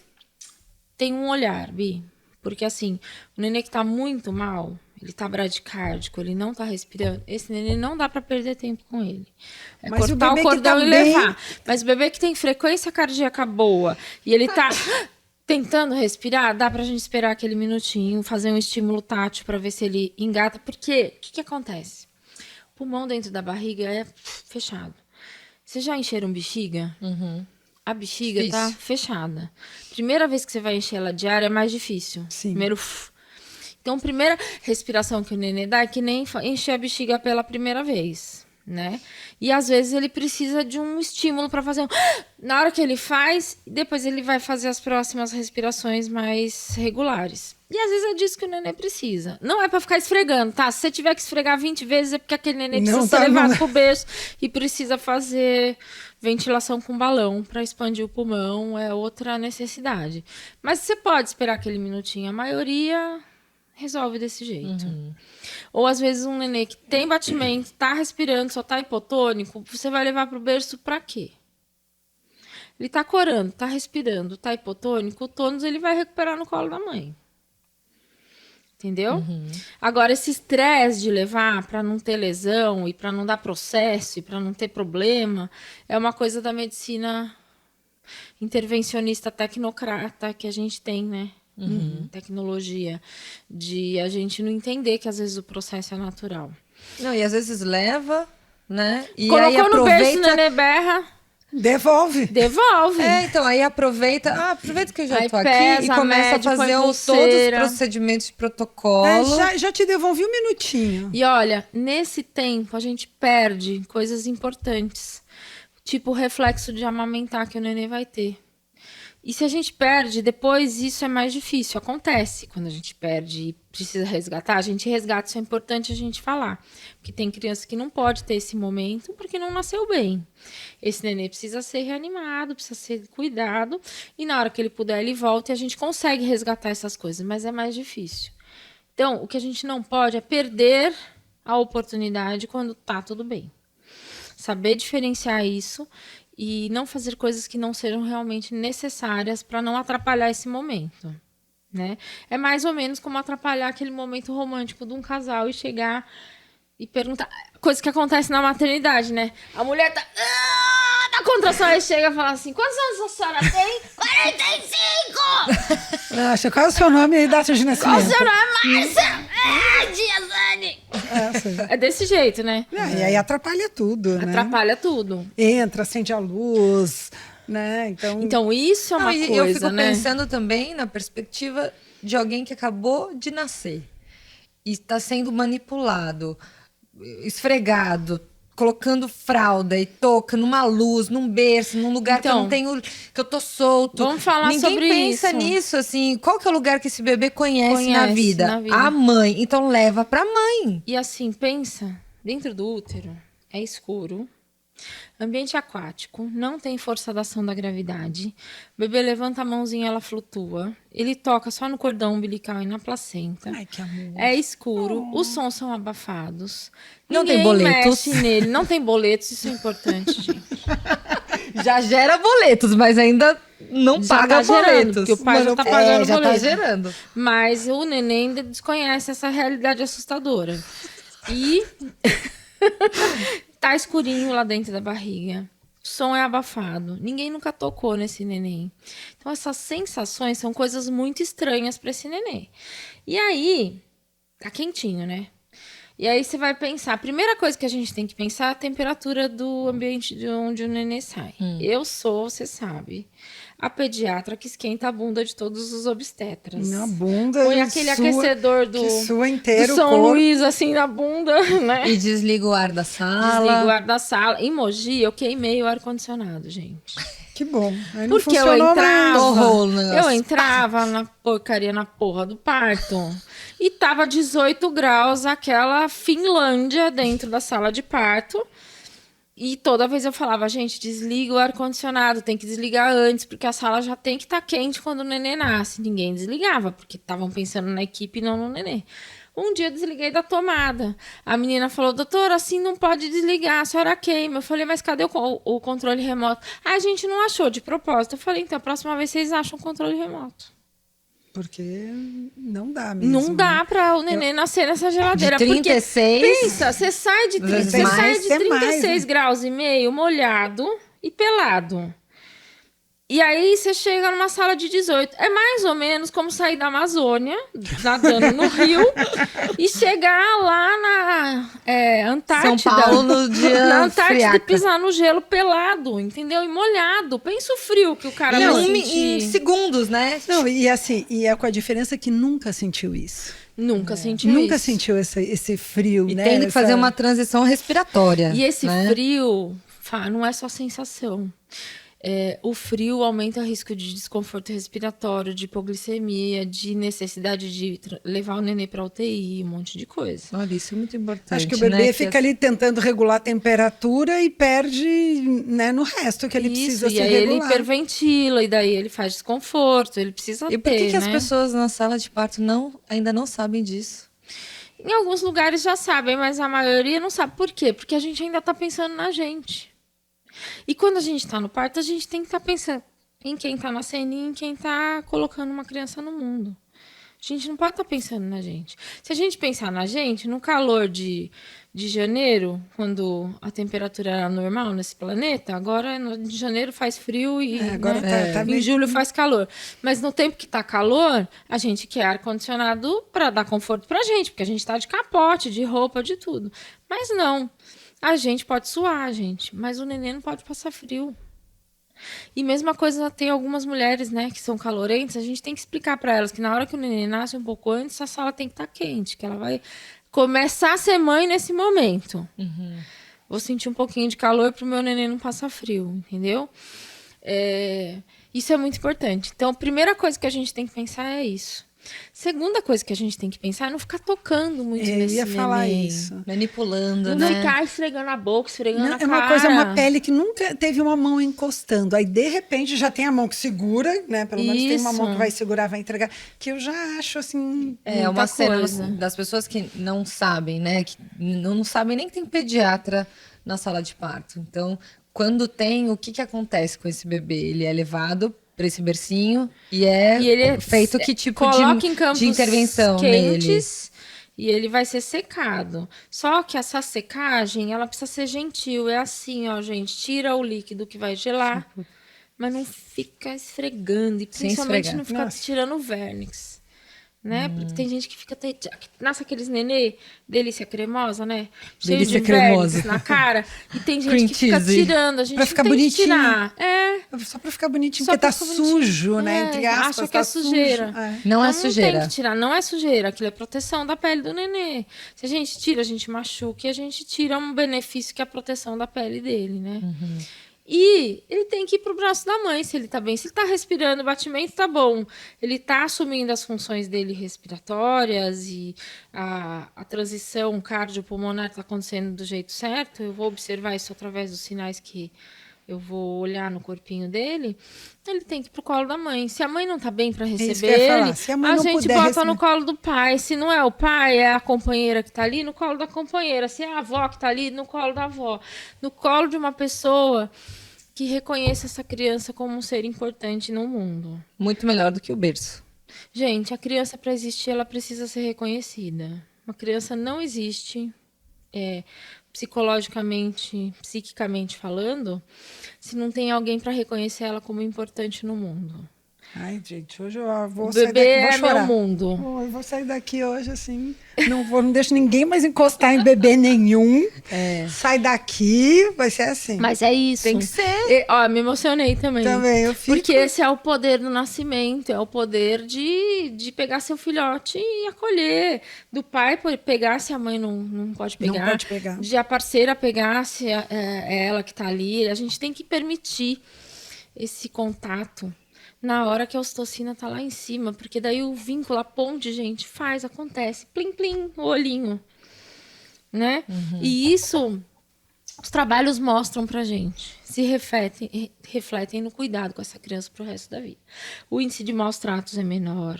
C: tem um olhar, Bi. Porque assim, o nenê que tá muito mal, ele tá bradicárdico, ele não tá respirando, esse nenê não dá pra perder tempo com ele.
A: Mas
C: cortar o cordão
A: tá
C: e levar. Mas o bebê que tem frequência cardíaca boa e ele tá tentando respirar, dá pra gente esperar aquele minutinho, fazer um estímulo tátil pra ver se ele engata. Porque o que acontece? O pulmão dentro da barriga é fechado. Vocês já encheram bexiga?
B: Uhum.
C: A bexiga
B: Difícil.
C: tá fechada. Primeira vez que você vai encher ela de ar é mais difícil.
A: Sim.
C: Primeiro... Então, primeira respiração que o nenê dá é que nem encher a bexiga pela primeira vez, né? E às vezes ele precisa de um estímulo para fazer Na hora que ele faz, depois ele vai fazer as próximas respirações mais regulares. E às vezes é disso que o nenê precisa. Não é para ficar esfregando, tá? Se você tiver que esfregar 20 vezes é porque aquele nenê precisa ser levado pro berço e precisa fazer ventilação com balão para expandir o pulmão, é outra necessidade. Mas você pode esperar aquele minutinho. A maioria resolve desse jeito.
B: Uhum.
C: Ou às vezes um nenê que tem batimento, tá respirando, só tá hipotônico, você vai levar pro berço pra quê? Ele tá corando, tá respirando, tá hipotônico, o tônus ele vai recuperar no colo da mãe. Entendeu?
B: Uhum.
C: Agora, esse estresse de levar para não ter lesão e para não dar processo e para não ter problema é uma coisa da medicina intervencionista tecnocrata que a gente tem, né? Tecnologia, de a gente não entender que às vezes o processo é natural.
B: Não, e às vezes leva, né? E
C: Colocou
B: aí
C: no berço, o
B: aproveita...
C: nenê berra,
A: Devolve.
C: então
B: aí aproveita que eu já
C: Aí
B: tô aqui
C: pesa,
B: e começa
C: mede,
B: a
C: põe
B: fazer todos os
C: pulseira.
B: procedimentos de protocolo.
A: Já te devolvi um minutinho.
C: E olha, nesse tempo a gente perde coisas importantes, tipo o reflexo de amamentar que o nenê vai ter. E se a gente perde, depois isso é mais difícil. Acontece quando a gente perde e precisa resgatar. A gente resgata, isso é importante a gente falar. Porque tem criança que não pode ter esse momento porque não nasceu bem. Esse nenê precisa ser reanimado, precisa ser cuidado. E na hora que ele puder, ele volta e a gente consegue resgatar essas coisas. Mas é mais difícil. Então, o que a gente não pode é perder a oportunidade quando tá tudo bem. Saber diferenciar isso e não fazer coisas que não sejam realmente necessárias para não atrapalhar esse momento, né? É mais ou menos como atrapalhar aquele momento romântico de um casal e chegar e perguntar... Coisa que acontece na maternidade, né? A mulher tá na contração, aí chega e fala assim, quantos anos a senhora tem? 45!
A: Nossa, qual é o seu nome e data de nascimento?
C: Qual o seu nome? Márcia! Diazane! É desse jeito, né?
A: E aí atrapalha tudo, né?
C: Atrapalha tudo.
A: Entra, acende a luz, né?
C: Então isso é uma coisa,
B: eu fico
C: né?
B: pensando também na perspectiva de alguém que acabou de nascer e está sendo manipulado, esfregado, colocando fralda e touca numa luz, num berço, num lugar que eu não tenho, que eu tô solto.
C: Vamos falar sobre
B: Ninguém pensa
C: isso.
B: nisso, assim, qual que é o lugar que esse bebê conhece na vida? A mãe. Então leva pra mãe.
C: E assim, pensa, dentro do útero é escuro, Ambiente aquático, não tem força da ação da gravidade. O bebê levanta a mãozinha, ela flutua. Ele toca só no cordão umbilical e na placenta.
A: Ai, que amor.
C: É escuro, os sons são abafados.
B: Não
C: Ninguém
B: tem boletos.
C: mexe nele, não tem boletos, isso é importante, gente.
B: Já gera boletos, mas ainda não
C: Já
B: paga
C: tá gerando,
B: boletos.
C: porque o pai já tá pagando
B: já
C: boleto.
B: tá gerando.
C: Mas o neném ainda desconhece essa realidade assustadora. E tá escurinho lá dentro da barriga. O som é abafado. Ninguém nunca tocou nesse neném. Então, essas sensações são coisas muito estranhas para esse neném. E aí, tá quentinho, né? E aí você vai pensar, a primeira coisa que a gente tem que pensar é a temperatura do ambiente de onde o neném sai. Eu sou, você sabe, a pediatra que esquenta a bunda de todos os obstetras.
A: Na bunda.
C: Põe aquele aquecedor do
A: sua inteiro
C: São
A: o corpo.
C: Luís assim na bunda, né?
B: E desliga o ar da sala.
C: Desliga o ar da sala. Em Mogi, eu queimei o ar-condicionado, gente.
A: Que bom. Aí não
C: Porque eu
A: funcionou
C: entrava,
A: mesmo.
B: Torrou o negócio.
C: eu entrava na porcaria, na porra do parto. E tava 18 graus, aquela Finlândia dentro da sala de parto. E toda vez eu falava, gente, desliga o ar-condicionado, tem que desligar antes, porque a sala já tem que estar quente quando o neném nasce. Ninguém desligava, porque estavam pensando na equipe e não no neném. Um dia eu desliguei da tomada. A menina falou, doutora, assim não pode desligar, a senhora queima. Eu falei, mas cadê o controle remoto? Ah, a gente não achou de propósito. Eu falei, então, a próxima vez vocês acham o controle remoto.
A: Porque não dá mesmo.
C: Não dá para o neném nascer nessa geladeira.
B: De 36.
C: Porque, pensa, você sai de,
B: Vezes
C: você
B: mais,
C: sai de
A: é
C: 36
A: mais, né?
C: graus e meio, molhado e pelado. E aí você chega numa sala de 18. É mais ou menos como sair da Amazônia, nadando no rio, e chegar lá na Antártida.
B: São Paulo no dia
C: na Antártida e
B: friaca.
C: pisar no gelo pelado, entendeu? E molhado. Pensa o frio que o cara
B: Não,
C: vai
B: em
C: sentir.
B: segundos, né?
A: Não, e assim, e é com a diferença que nunca sentiu isso.
C: Nunca sentiu
A: Nunca
C: isso.
A: sentiu esse frio,
B: E
A: né?
B: tem que fazer uma transição respiratória.
C: E esse
B: né?
C: frio, não é só sensação. O frio aumenta o risco de desconforto respiratório, de hipoglicemia, de necessidade de levar o nenê para UTI, um monte de coisa.
B: Olha, isso é muito importante.
A: Acho que o bebê
B: né?
A: fica ali tentando regular a temperatura e perde, né, no resto que ele precisa
C: e
A: se
C: aí ele
A: regular.
C: hiperventila, e daí ele faz desconforto, ele precisa
B: E por que
C: ter,
B: as
C: né?
B: pessoas na sala de parto ainda não sabem disso?
C: Em alguns lugares já sabem, mas a maioria não sabe. Por quê? Porque a gente ainda está pensando na gente. E quando a gente está no parto, a gente tem que estar pensando em quem está nascendo e em quem está colocando uma criança no mundo. A gente não pode estar pensando na gente. Se a gente pensar na gente, no calor de janeiro, quando a temperatura era normal nesse planeta, agora de janeiro faz frio e
A: agora
C: né,
A: tá
C: em
A: meio-
C: julho faz calor. Mas no tempo que está calor, a gente quer ar-condicionado para dar conforto para a gente, porque a gente está de capote, de roupa, de tudo. Mas não. A gente pode suar, gente, mas o neném não pode passar frio. E mesma coisa, tem algumas mulheres, né, que são calorentas, a gente tem que explicar para elas que na hora que o neném nasce, um pouco antes, a sala tem que estar quente, que ela vai começar a ser mãe nesse momento. Vou sentir um pouquinho de calor para o meu neném não passar frio, entendeu? Isso é muito importante. Então, a primeira coisa que a gente tem que pensar é isso. Segunda coisa que a gente tem que pensar é não ficar tocando muito
A: Eu
C: nesse
A: ia falar
C: neném.
A: isso.
B: Manipulando,
C: Não
B: né?
C: ficar esfregando a boca, esfregando
A: Não,
C: a
A: é uma
C: cara.
A: coisa, uma pele que nunca teve uma mão encostando. Aí, de repente, já tem a mão que segura, né? Pelo menos tem uma
C: Isso.
A: mão que vai segurar, vai entregar. Que eu já acho, assim...
B: É
C: Muita
B: uma cena
C: coisa.
B: das pessoas que não sabem, né? Que não sabem nem que tem pediatra na sala de parto. Então, quando tem, o que acontece com esse bebê? Ele é levado para esse bercinho e
C: ele
B: feito que tipo
C: coloca em campos
B: de intervenção nele?
C: quentes e ele vai ser secado. Só que essa secagem, ela precisa ser gentil. É assim, ó, gente. Tira o líquido que vai gelar, mas não fica esfregando. E
B: Sem
C: principalmente
B: esfregar.
C: não ficar
A: Nossa.
C: tirando o vernix. Né? Porque tem gente que fica... Nasce aqueles nenê, delícia cremosa, né? Cheio
B: Delícia
C: de
B: cremosa.
C: vernix na cara. E tem gente
B: Cream
C: que fica
B: cheese.
C: tirando. A gente
A: Pra
C: não
A: ficar
C: tem que
A: bonitinho.
C: tirar.
A: Só pra ficar bonitinho,
C: Só
A: porque tá
C: pra ficar bonitinho.
A: sujo, né? Entre aspas,
C: acha que
A: tá
C: é sujeira.
A: sujo. É.
B: Não é
C: Então,
B: sujeira.
C: Não tem que tirar, não é sujeira. Aquilo é proteção da pele do nenê. Se a gente tira, a gente machuca e a gente tira um benefício que é a proteção da pele dele, né? E ele tem que ir pro braço da mãe, se ele tá bem. Se ele tá respirando, o batimento tá bom. Ele tá assumindo as funções dele respiratórias e a transição cardiopulmonar tá acontecendo do jeito certo. Eu vou observar isso através dos sinais que eu vou olhar no corpinho dele. Ele tem que ir pro colo da mãe. Se a mãe não tá bem para receber ele,
A: se a mãe não
C: gente
A: puder
C: bota
A: receber...
C: no colo do pai. Se não é o pai, é a companheira que tá ali, no colo da companheira. Se é a avó que tá ali, no colo da avó. No colo de uma pessoa que reconheça essa criança como um ser importante no mundo.
B: Muito melhor do que o berço.
C: Gente, a criança, para existir, ela precisa ser reconhecida. Uma criança não existe... psicologicamente, psiquicamente falando, se não tem alguém para reconhecer ela como importante no mundo.
A: Ai, gente, hoje eu vou
C: O
A: sair
C: bebê
A: daqui, vou
C: é
A: chorar.
C: meu mundo.
A: Eu vou sair daqui hoje, assim, não deixo ninguém mais encostar em bebê nenhum. Sai daqui, vai ser assim.
C: Mas é isso.
B: Tem que ser.
C: Me emocionei também.
A: Também, eu fico...
C: Porque esse é o poder do nascimento, é o poder de pegar seu filhote e acolher. Do pai pegar se a mãe não pode pegar.
A: Não pode pegar.
C: De a parceira pegar se é ela que tá ali. A gente tem que permitir esse contato na hora que a ocitocina tá lá em cima, porque daí o vínculo, a ponte, gente, acontece, plim, plim, o olhinho, né? E isso, os trabalhos mostram pra gente, se refletem no cuidado com essa criança pro resto da vida. O índice de maus tratos é menor,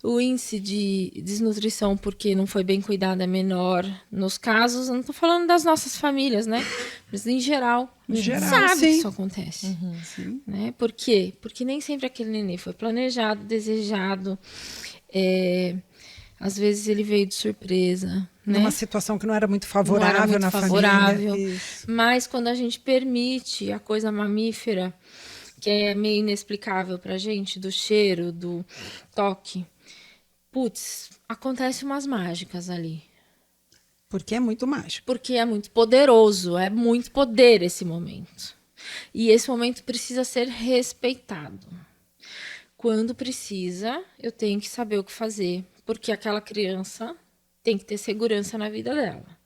C: o índice de desnutrição porque não foi bem cuidado é menor. Nos casos, eu não tô falando das nossas famílias, né? Mas em geral, a gente sabe que isso acontece. Né? Por quê? Porque nem sempre aquele nenê foi planejado, desejado. Às vezes ele veio de surpresa.
A: Numa
C: né?
A: situação que não era muito favorável
C: Não era muito
A: na
C: favorável.
A: família. Isso.
C: Mas quando a gente permite a coisa mamífera, que é meio inexplicável pra gente, do cheiro, do toque, putz, acontece umas mágicas ali.
A: Porque é muito mágico.
C: Porque é muito poderoso, é muito poder esse momento. E esse momento precisa ser respeitado. Quando precisa, eu tenho que saber o que fazer, porque aquela criança tem que ter segurança na vida dela.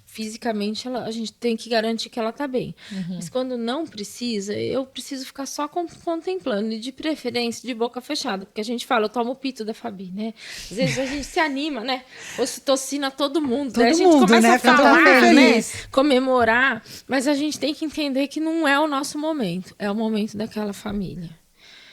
C: Fisicamente, a gente tem que garantir que ela está bem. Mas quando não precisa, eu preciso ficar só contemplando, e de preferência de boca fechada, porque a gente fala, eu tomo o pito da Fabi, né? Às vezes a gente se anima, né? Ocitocina todo mundo.
A: Todo
C: Daí a gente
A: mundo,
C: começa
A: né?
C: a
A: Fica todo
C: falar,
A: mundo
C: né?
A: feliz.
C: Comemorar, mas a gente tem que entender que não é o nosso momento, é o momento daquela família.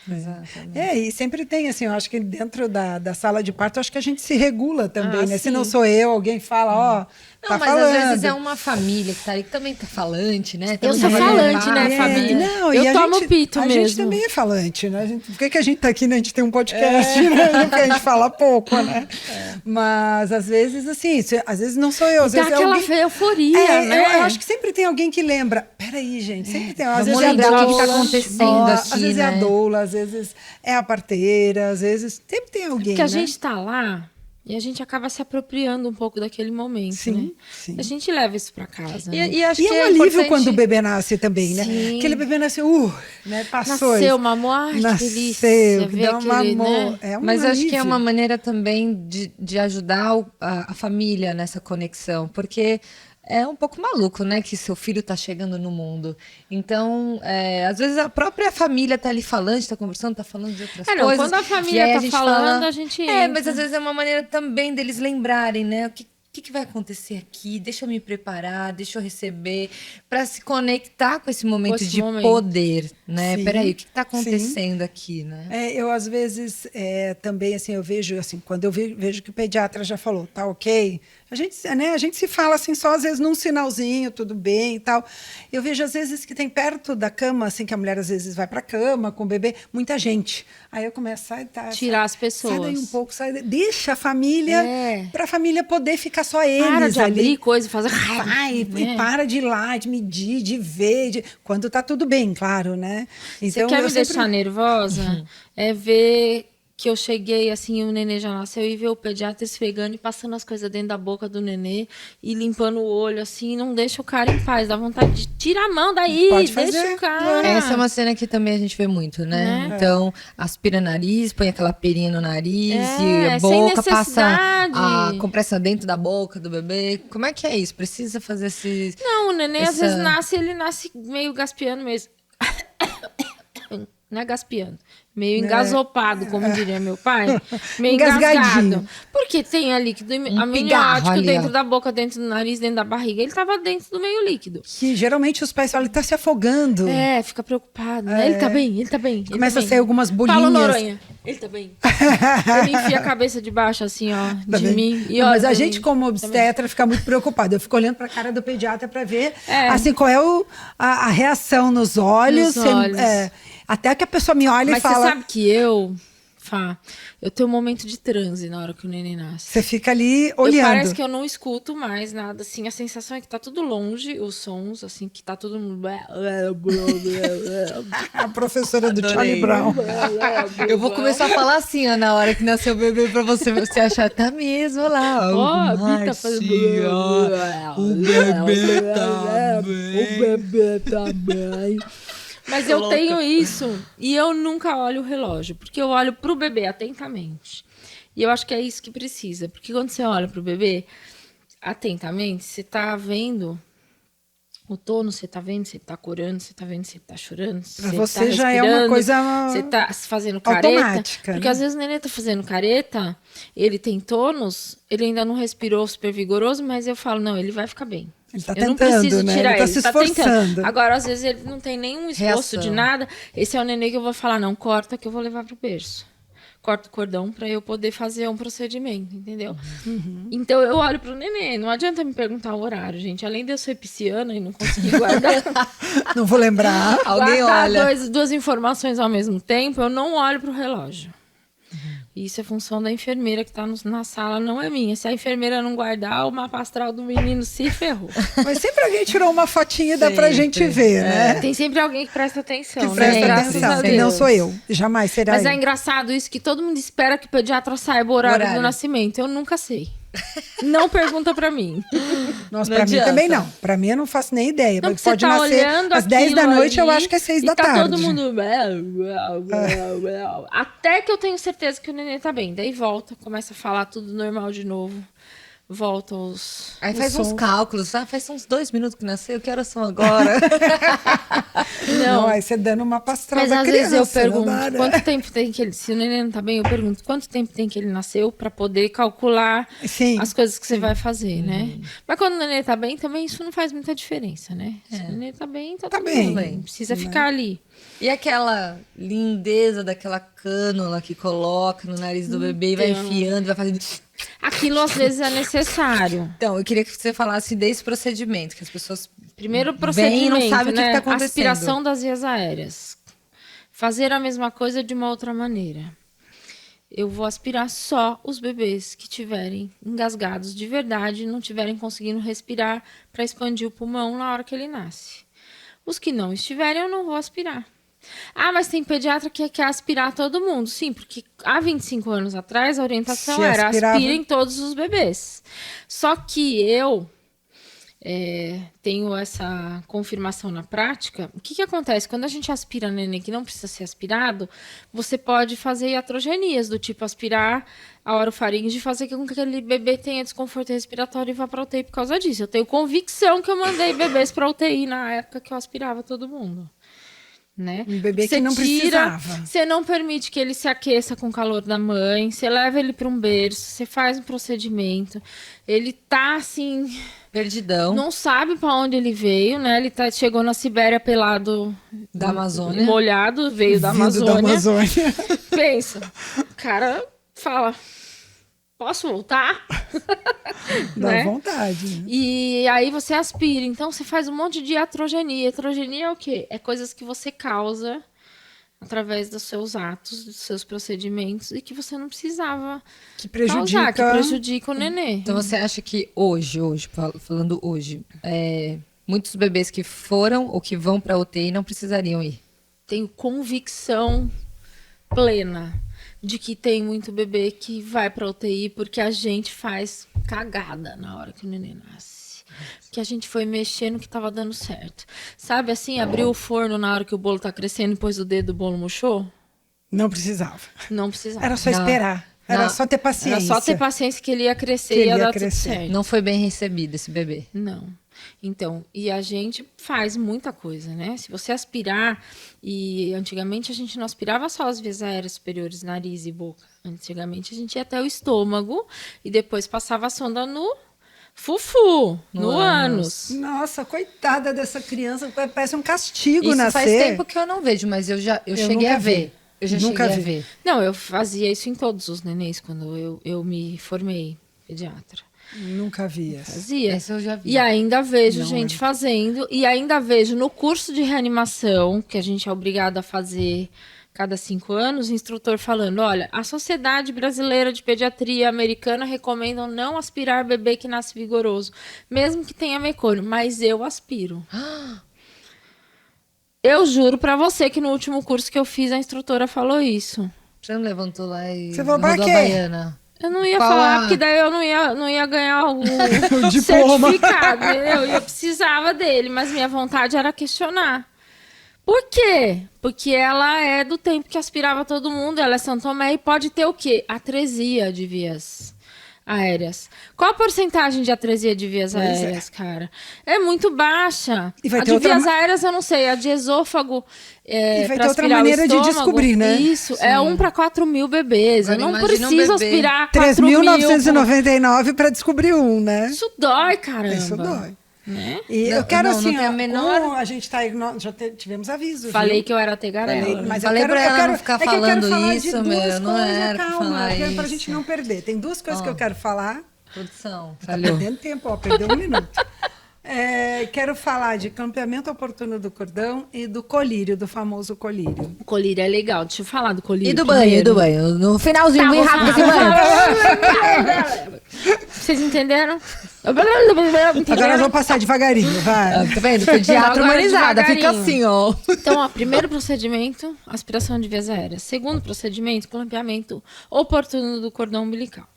B: Exatamente.
A: E sempre tem, assim, eu acho que dentro da sala de parto, eu acho que a gente se regula também, né? Se
C: sim.
A: não sou eu, alguém fala,
B: Não,
A: tá
B: mas
A: falando.
B: às vezes é uma família que tá ali, que também tá falante, né?
C: Eu
B: Também
C: sou
B: vai
C: falante,
B: levar.
C: né, Fabi?
A: Não,
C: Eu
A: e a
C: tomo
A: gente,
C: pito
A: a gente
C: mesmo.
A: também é falante, né? Por que a gente tá aqui, né? A gente tem um podcast, né? Porque a gente fala pouco, né? Mas, às vezes, assim, às vezes não sou eu. Às
C: Dá
A: vezes é
C: aquela
A: alguém...
C: euforia, né?
A: Eu acho que sempre tem alguém que lembra. Peraí, gente, sempre tem. Às
B: Vamos
A: vezes é a
B: lembrar o que
A: doula,
B: tá acontecendo
A: às
B: aqui,
A: vezes é a
B: né?
A: doula, às vezes é a parteira, às vezes sempre tem alguém,
C: Porque a
A: né?
C: gente tá lá e a gente acaba se apropriando um pouco daquele momento,
A: Sim,
C: né?
A: sim.
C: A gente leva isso pra casa. né?
B: E acho
A: E
B: que
A: é um alívio
B: importante-
A: quando o bebê nasce também, né?
C: Sim.
A: Aquele bebê nasceu, né? Passou.
C: Nasceu, mamou, ai, que
A: Nasceu,
C: delícia.
A: que
C: Ver
A: deu uma
C: aquele,
A: amor.
C: né?
A: É um
B: Mas acho que é
A: alívio.
B: uma maneira também de ajudar a família nessa conexão, porque é um pouco maluco, né, que seu filho tá chegando no mundo. Então, às vezes a própria família tá ali falando, tá conversando, tá falando de outras
C: Não,
B: coisas.
C: quando a
B: e
C: família
B: aí
C: tá
B: gente
C: falando, a gente
B: mas
C: entra.
B: às vezes é uma maneira também deles lembrarem, né, o que vai acontecer aqui? Deixa eu me preparar, deixa eu receber, para se conectar com esse momento
C: esse
B: de
C: momento.
B: poder, né?
A: Sim,
B: Peraí, o que tá
A: sim.
B: acontecendo aqui, né?
A: Eu, às vezes, também, assim, eu vejo, assim, quando eu vejo que o pediatra já falou, tá ok, a gente se fala, assim, só às vezes num sinalzinho, tudo bem e tal. Eu vejo, às vezes, que tem perto da cama, assim, que a mulher, às vezes, vai pra cama com o bebê, muita gente. Aí eu começo a
C: Tirar as pessoas.
A: Sai daí um pouco, deixa a família, pra família poder ficar só eles
C: Para de
A: ali.
C: abrir coisa e fazer...
A: Vai,
C: né?
A: e para de ir lá, de medir, de ver, quando tá tudo bem, claro, né?
C: Você quer
A: eu
C: me
A: sempre-
C: deixar nervosa? É ver que eu cheguei, assim, o nenê já nasceu e ver o pediatra esfregando e passando as coisas dentro da boca do nenê e limpando o olho, assim, não deixa o cara em paz, dá vontade de tirar a mão daí,
A: Pode
C: deixa
A: fazer.
C: o cara.
B: Essa é uma cena que também a gente vê muito, né? Então, aspira nariz, põe aquela perinha no nariz e a
C: sem
B: boca, passa
C: necessidade.
B: a compressa dentro da boca do bebê. Como é que é isso? Precisa fazer esse...
C: Não, o neném às
B: essa-
C: vezes ele nasce meio gaspiando mesmo. Não é gaspiando. Meio engasopado, como diria meu pai. Meio
A: Engasgadinho.
C: engasgado. Porque tem ali líquido
B: pigarro
C: amniótico
B: ali,
C: dentro
B: ó.
C: da boca, dentro do nariz, dentro da barriga. Ele tava dentro do meio líquido.
A: Que geralmente os pais falam, ele tá se afogando.
C: É, fica preocupado, né? Ele tá bem, ele tá bem. ele
A: Começa
C: tá
A: a
C: bem.
A: sair algumas bolinhas.
C: Fala, Noronha. Ele tá bem. Ele enfia a cabeça debaixo, assim, ó,
A: Tá
C: de
A: bem?
C: mim. E
A: Não,
C: olha
A: mas a
C: pra
A: gente,
C: mim.
A: como obstetra, fica muito preocupado. Eu fico olhando pra cara do pediatra pra ver
C: É.
A: assim, qual é a reação nos olhos.
C: Nos olhos.
A: Até que a pessoa me olha
C: Mas
A: e fala.
C: você sabe que eu tenho um momento de transe na hora que o neném nasce.
A: Você fica ali olhando.
C: Parece que eu não escuto mais nada, assim, a sensação é que tá tudo longe, os sons, assim, que tá todo mundo...
A: A professora do Charlie Brown.
B: Eu vou começar a falar assim, ó, na hora que nascer o bebê, pra você achar, tá mesmo lá.
C: Ó, a Bi tá fazendo...
B: O bebê tá
C: O bebê tá bem. Mas eu tenho isso e eu nunca olho o relógio, porque eu olho pro bebê atentamente. E eu acho que é isso que precisa, porque quando você olha pro bebê atentamente, você tá vendo o tono, você tá vendo se ele tá corando, você tá vendo se ele tá chorando. Se
A: Pra
C: ele
A: você
C: tá
A: já é uma
C: respirando,
A: coisa
C: você tá fazendo careta.
A: automática,
C: Porque
A: né?
C: às vezes o neném tá fazendo careta, ele tem tônus, ele ainda não respirou super vigoroso, mas eu falo, não, ele vai ficar bem.
A: Ele tá
C: Eu não
A: tentando,
C: preciso
A: né?
C: tirar
A: Ele tá
C: ele,
A: se
C: tá tentando.
A: esforçando.
C: Agora, às vezes, ele não tem nenhum esforço
B: Reação.
C: de nada. Esse é o neném que eu vou falar, não, corta que eu vou levar pro berço. Corta o cordão pra eu poder fazer um procedimento, entendeu? Então, eu olho pro neném. Não adianta me perguntar o horário, gente. Além de eu ser pisciana e não conseguir guardar,
A: Não vou lembrar.
B: Alguém
C: guardar
B: olha.
C: duas informações ao mesmo tempo, eu não olho pro relógio. Isso é função da enfermeira que tá na sala, não é minha. Se a enfermeira não guardar, o mapa astral do menino se ferrou.
A: Mas sempre alguém tirou uma fotinha e dá pra
B: Sempre.
A: gente ver, né?
C: Tem sempre alguém que presta atenção,
A: Que presta
C: né? Graças a
A: atenção.
C: Deus.
A: E não sou eu. Jamais será
C: Mas
A: eu.
C: é engraçado isso que todo mundo espera que o pediatra saiba o horário
B: Horário.
C: do nascimento. Eu nunca sei. Não pergunta pra mim.
A: Nossa,
B: Não
A: pra mim
B: adianta.
A: também não. Pra mim eu não faço nem ideia.
C: Não,
A: Porque
C: porque você
A: pode
C: tá
A: nascer
C: olhando
A: às 10 da
C: aquilo
A: noite, eu
C: ali
A: acho que é 6
C: e
A: da
C: tá
A: tarde.
C: todo mundo... Até que eu tenho certeza que o neném tá bem. Daí volta, começa a falar tudo normal de novo. Volta os...
B: Aí
C: os
B: faz uns
C: sons.
B: cálculos, faz uns 2 minutos que nasceu, que horas são agora?
A: Não, aí você dando uma pastrada
C: Mas
A: da
C: às
A: criança.
C: vezes eu pergunto,
A: não dá, né?
C: quanto tempo tem que ele... Se o neném não tá bem, eu pergunto, quanto tempo tem que ele nasceu pra poder calcular
A: Sim.
C: as coisas que você vai fazer, né? Mas quando o neném tá bem, também isso não faz muita diferença, né? Se o neném tá bem, tá tudo
A: bem.
C: bem. Precisa ficar ali.
B: E aquela lindeza daquela cânula que coloca no nariz do bebê e vai enfiando, vai fazendo...
C: Aquilo às vezes é necessário.
B: Então, eu queria que você falasse desse procedimento, que as pessoas
C: Primeiro
B: vêm e
C: procedimento,
B: não sabem o que
C: né?
B: está acontecendo.
C: Aspiração das vias aéreas. Fazer a mesma coisa de uma outra maneira. Eu vou aspirar só os bebês que tiverem engasgados de verdade e não tiverem conseguindo respirar para expandir o pulmão na hora que ele nasce. Os que não estiverem, eu não vou aspirar. Ah, mas tem pediatra que quer aspirar todo mundo. Sim, porque há 25 anos atrás a orientação
A: Se
C: era
A: aspirava.
C: aspirem todos os bebês. Só que eu tenho essa confirmação na prática. O que acontece? Quando a gente aspira neném que não precisa ser aspirado, você pode fazer iatrogenias, do tipo aspirar a orofaringe e fazer com que aquele bebê tenha desconforto respiratório e vá para UTI por causa disso. Eu tenho convicção que eu mandei bebês para UTI na época que eu aspirava todo mundo. Né?
A: Um bebê
C: Você
A: que não precisava.
C: Você não permite que ele se aqueça com o calor da mãe, você leva ele para um berço, você faz um procedimento, ele tá assim,
B: Perdidão.
C: não sabe para onde ele veio, né? Ele chegou na Sibéria pelado
B: Da Amazônia.
C: molhado, veio da
A: Vindo
C: Amazônia.
A: da Amazônia.
C: Pensa, o cara fala, posso voltar?
A: Dá
C: Né?
A: vontade. né?
C: E aí você aspira. Então você faz um monte de iatrogenia. Iatrogenia é o quê? É coisas que você causa através dos seus atos, dos seus procedimentos e que você não precisava
A: Que
C: causar, que
A: prejudica.
C: prejudica o nenê.
B: Então você acha que hoje, falando hoje, muitos bebês que foram ou que vão para UTI não precisariam ir?
C: Tenho convicção plena. de que tem muito bebê que vai pra UTI porque a gente faz cagada na hora que o neném nasce. Que a gente foi mexer no que tava dando certo. Sabe assim, abriu o forno na hora que o bolo tá crescendo e pôs o dedo, o bolo murchou?
A: Não precisava.
C: Não precisava.
A: Era só
B: Não.
A: esperar. Era
B: Não.
A: só ter paciência.
C: Era só ter paciência que ele ia crescer
A: Que
C: e
A: ele
C: ia
A: ia
C: dar
A: crescer.
C: tudo certo.
B: Não foi bem recebido esse bebê.
C: Não. Então, e a gente faz muita coisa, né? Se você aspirar, e antigamente a gente não aspirava só as vias aéreas superiores, nariz e boca. Antigamente a gente ia até o estômago e depois passava a sonda no fufu, no ânus.
A: Nossa, coitada dessa criança. Parece um castigo
B: Isso
A: nascer.
B: faz tempo que eu não vejo, mas eu cheguei
A: nunca
B: a ver.
A: vi.
B: Eu já
A: Nunca
B: cheguei a
A: vi.
B: ver.
C: Não, eu fazia isso em todos os nenéns quando eu me formei pediatra.
A: Nunca vi essa.
C: Fazia.
B: Essa eu já vi.
C: E ainda vejo
A: Não
C: gente
A: lembro.
C: fazendo. E ainda vejo no curso de reanimação, que a gente é obrigado a fazer cada 5 anos, o instrutor falando, olha, a Sociedade Brasileira de Pediatria Americana recomenda não aspirar bebê que nasce vigoroso, mesmo que tenha mecônio, mas eu aspiro. Eu juro pra você que no último curso que eu fiz, a instrutora falou isso.
B: Você não levantou lá e
A: Você falou pra
B: rodou a
A: quê?
B: baiana?
C: Eu não ia
B: Qual
C: falar,
B: a-
C: porque daí eu não ia ganhar o
A: diploma.
C: certificado, entendeu? Eu precisava dele, mas minha vontade era questionar. Por quê? Porque ela é do tempo que aspirava todo mundo, ela é São Tomé e pode ter o quê? Atresia de vias aéreas. Qual a porcentagem de atresia de vias
A: Pois é.
C: aéreas, cara? É muito baixa.
A: E vai
C: A
A: ter
C: de
A: outra
C: vias
A: ma-
C: aéreas eu não sei, a de esôfago
A: E vai
C: pra
A: ter outra
C: aspirar o
A: maneira de
C: estômago,
A: descobrir, né?
C: Isso, é 1 para 4 mil bebês.
B: Agora
C: Eu não
B: imagina um
C: preciso
B: bebê.
C: aspirar 4 mil.
A: 3.999 para descobrir um, né?
C: Isso dói, caramba.
A: Isso dói.
C: Né?
A: E
B: Não,
A: eu quero
B: não,
A: assim,
B: não tem a
A: ó,
B: menor-
A: a gente tá, já tivemos aviso.
C: Falei
A: viu?
C: que eu era tegarela.
A: Falei, mas
B: Falei
A: eu quero,
B: pra ela
A: eu quero,
B: não ficar
A: é que eu quero
B: falando
A: falar de
B: isso,
A: duas
B: meu, não
A: coisas,
B: era pra
A: calma,
B: falar
A: pra
B: isso.
A: gente não perder. Tem duas coisas que eu quero falar.
B: Produção.
A: Tá perdendo tempo, ó, perdeu 1 minuto. Quero falar de campeamento oportuno do cordão e do colírio, do famoso colírio.
C: O colírio é legal. Deixa eu falar do colírio.
B: E do
C: primeiro.
B: banho? No finalzinho,
C: Tá,
B: bem
C: vou
B: rápido,
C: falar.
B: assim, banho.
C: Vocês entenderam?
A: Agora nós vamos passar devagarinho, vai.
B: Ah, tá vendo? Pediatra
C: Agora
B: humanizada, fica
C: devagarinho.
B: assim, ó.
C: Então, ó, primeiro procedimento, aspiração de vias aéreas. Segundo procedimento, clampeamento oportuno do cordão umbilical.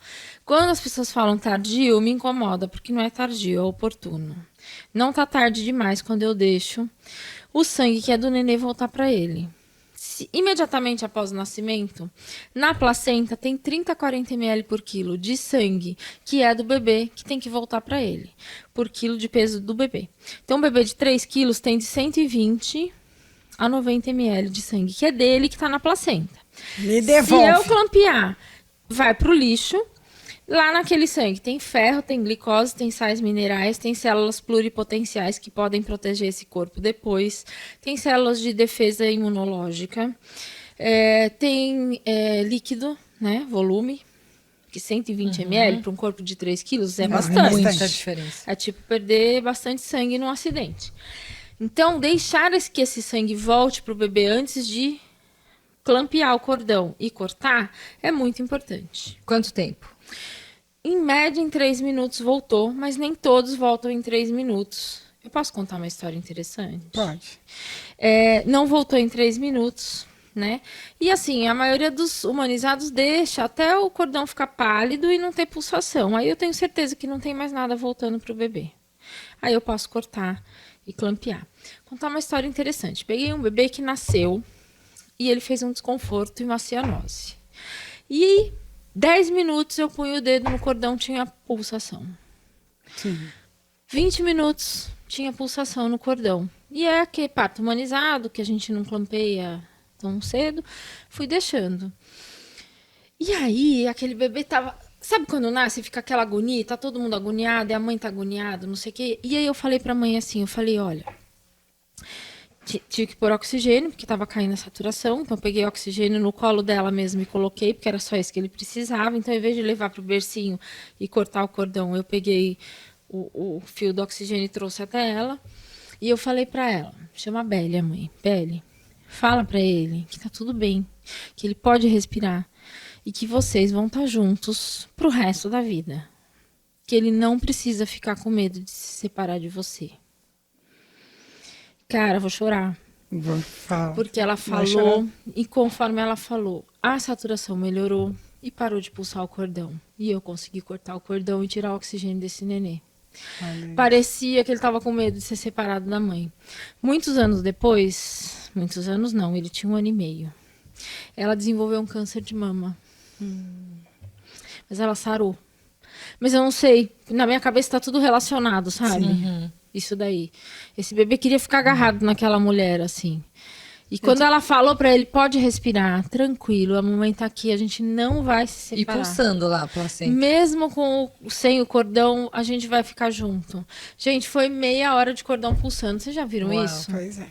C: Quando as pessoas falam tardio, me incomoda, porque não é tardio, é oportuno. Não tá tarde demais quando eu deixo o sangue que é do nenê voltar para ele. Imediatamente após o nascimento, na placenta tem 30 a 40 ml por quilo de sangue, que é do bebê, que tem que voltar para ele, por quilo de peso do bebê. Então, um bebê de 3 quilos tem de 120 a 90 ml de sangue, que é dele, que está na placenta.
A: Me
C: Se
A: devolve.
C: eu clampear, vai pro lixo. Lá naquele sangue tem ferro, tem glicose, tem sais minerais, tem células pluripotenciais que podem proteger esse corpo depois, tem células de defesa imunológica, tem líquido, né, volume, que 120 ml para um corpo de 3 quilos é bastante.
B: Muita diferença.
C: É tipo perder bastante sangue num acidente. Então, deixar que esse sangue volte pro bebê antes de clampear o cordão e cortar é muito importante.
B: Quanto tempo?
C: Em média, em 3 minutos voltou, mas nem todos voltam em 3 minutos. Eu posso contar uma história interessante?
A: Pode.
C: Não voltou em 3 minutos, né? E assim, a maioria dos humanizados deixa até o cordão ficar pálido e não ter pulsação. Aí eu tenho certeza que não tem mais nada voltando pro bebê. Aí eu posso cortar e clampear. Contar uma história interessante. Peguei um bebê que nasceu e ele fez um desconforto e uma cianose. E 10 minutos eu punho o dedo no cordão, tinha pulsação.
A: Sim.
C: 20 minutos tinha pulsação no cordão. E é aquele parto humanizado, que a gente não clampeia tão cedo, fui deixando. E aí, aquele bebê tava... Sabe quando nasce, fica aquela agonia, tá todo mundo agoniado, e a mãe tá agoniada, não sei o quê. E aí eu falei pra mãe assim, olha... Tive que pôr oxigênio, porque estava caindo a saturação. Então, eu peguei oxigênio no colo dela mesmo e coloquei, porque era só isso que ele precisava. Então, em vez de levar para o bercinho e cortar o cordão, eu peguei o fio do oxigênio e trouxe até ela. E eu falei para ela, chama a Belle, a mãe. Belle, fala para ele que tá tudo bem, que ele pode respirar e que vocês vão estar juntos pro resto da vida. Que ele não precisa ficar com medo de se separar de você. Cara, vou chorar.
A: Fala.
C: Porque ela falou, e conforme ela falou, a saturação melhorou e parou de pulsar o cordão. E eu consegui cortar o cordão e tirar o oxigênio desse nenê. Parecia que ele estava com medo de ser separado da mãe. Muitos anos depois, muitos anos não, ele tinha 1 ano e meio. Ela desenvolveu um câncer de mama. Mas ela sarou. Mas eu não sei, na minha cabeça está tudo relacionado, sabe? Isso daí. Esse bebê queria ficar agarrado naquela mulher, assim. E quando ela falou pra ele, pode respirar, tranquilo, a mamãe tá aqui, a gente não vai se
B: E
C: separar.
B: pulsando lá, placenta.
C: Mesmo sem o cordão, a gente vai ficar junto. Gente, foi meia hora de cordão pulsando. Vocês já viram
B: Uau.
C: isso?
A: Pois é.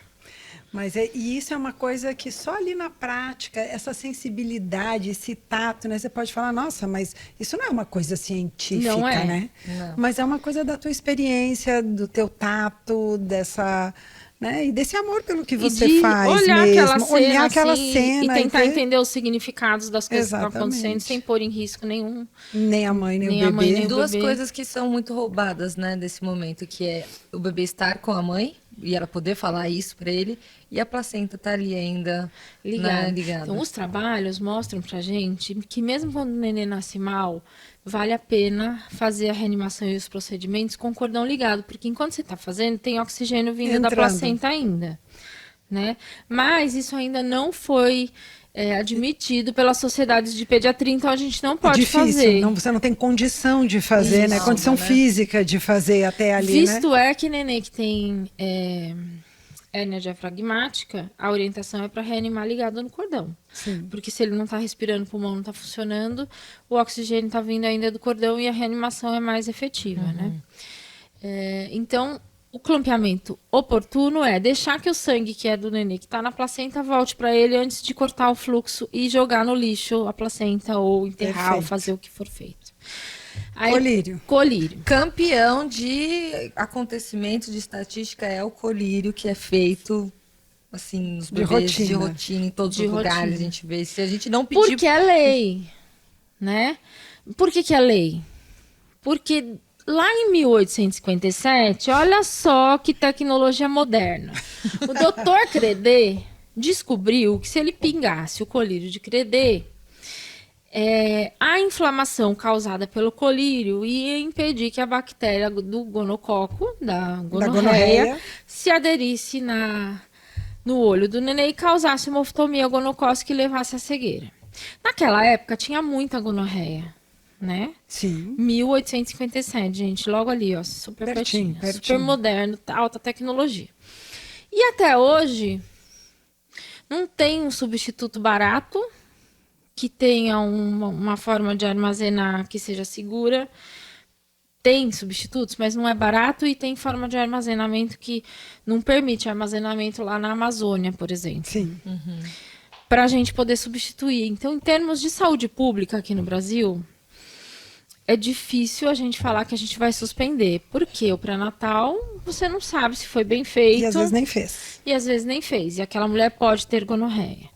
A: Mas e isso é uma coisa que só ali na prática, essa sensibilidade, esse tato, né? Você pode falar, nossa, mas isso não é uma coisa científica,
C: Não é.
A: né?
B: Não.
A: Mas é uma coisa da tua experiência, do teu tato, dessa... Né? E desse amor pelo que você
C: de
A: faz
C: olhar
A: mesmo.
C: aquela cena,
A: Olhar aquela
C: assim,
A: cena
C: e tentar
A: ver
C: entender os significados das coisas que estão acontecendo
A: Exatamente.
C: sem pôr em risco nenhum.
A: nem a mãe, nem
C: Nem
A: o
C: a
A: bebê.
C: mãe, nem o
B: Duas
C: bebê.
B: coisas que são muito roubadas, né, desse momento, que é o bebê estar com a mãe e ela poder falar isso pra ele, e a placenta tá ali ainda né, ligada.
C: Então, os trabalhos mostram pra gente que mesmo quando o neném nasce mal, vale a pena fazer a reanimação e os procedimentos com o cordão ligado, porque enquanto você tá fazendo, tem oxigênio vindo da
A: Entrando.
C: placenta ainda, né? Mas isso ainda não foi admitido pelas sociedades de pediatria, então a gente não pode
A: Difícil,
C: fazer.
A: não, você não tem condição de fazer, né?
B: Isso,
A: Condição
B: né?
A: física de fazer até ali, né?
C: Visto é que neném que tem hérnia diafragmática, a orientação é para reanimar ligado no cordão.
A: Sim.
C: Porque se ele não está respirando, o pulmão não está funcionando, o oxigênio está vindo ainda do cordão e a reanimação é mais efetiva, né? Então, o clampeamento oportuno é deixar que o sangue que é do nenê que está na placenta volte para ele antes de cortar o fluxo e jogar no lixo a placenta ou enterrar ou
A: Perfeito.
C: fazer o que for feito. Aí,
A: Colírio.
C: Colírio.
B: Campeão de acontecimento de estatística é o colírio, que é feito assim nos
A: De
B: bebês de
A: rotina.
B: rotina em todos
C: De
B: os lugares.
C: rotina.
B: A gente vê. Se a gente não pedir.
C: Porque é lei, né? Por que é lei? Porque lá em 1857, olha só que tecnologia moderna. O doutor Credé descobriu que se ele pingasse o colírio de Credé, a inflamação causada pelo colírio ia impedir que a bactéria do gonococo, da gonorreia, se aderisse no olho do neném e causasse uma oftalmia gonocócica e levasse à cegueira. Naquela época tinha muita gonorreia, né?
A: Sim.
C: 1857, gente, logo ali, ó, super
A: Pertinho,
C: pertinho, super
A: pertinho.
C: moderno, alta tecnologia. E até hoje não tem um substituto barato que tenha uma forma de armazenar que seja segura. Tem substitutos, mas não é barato e tem forma de armazenamento que não permite armazenamento lá na Amazônia, por exemplo.
A: Sim.
C: Para a gente poder substituir. Então, em termos de saúde pública aqui no Brasil, é difícil a gente falar que a gente vai suspender. Porque o pré-natal, você não sabe se foi bem feito.
A: E às vezes nem fez.
C: E às vezes nem fez. E aquela mulher pode ter gonorreia.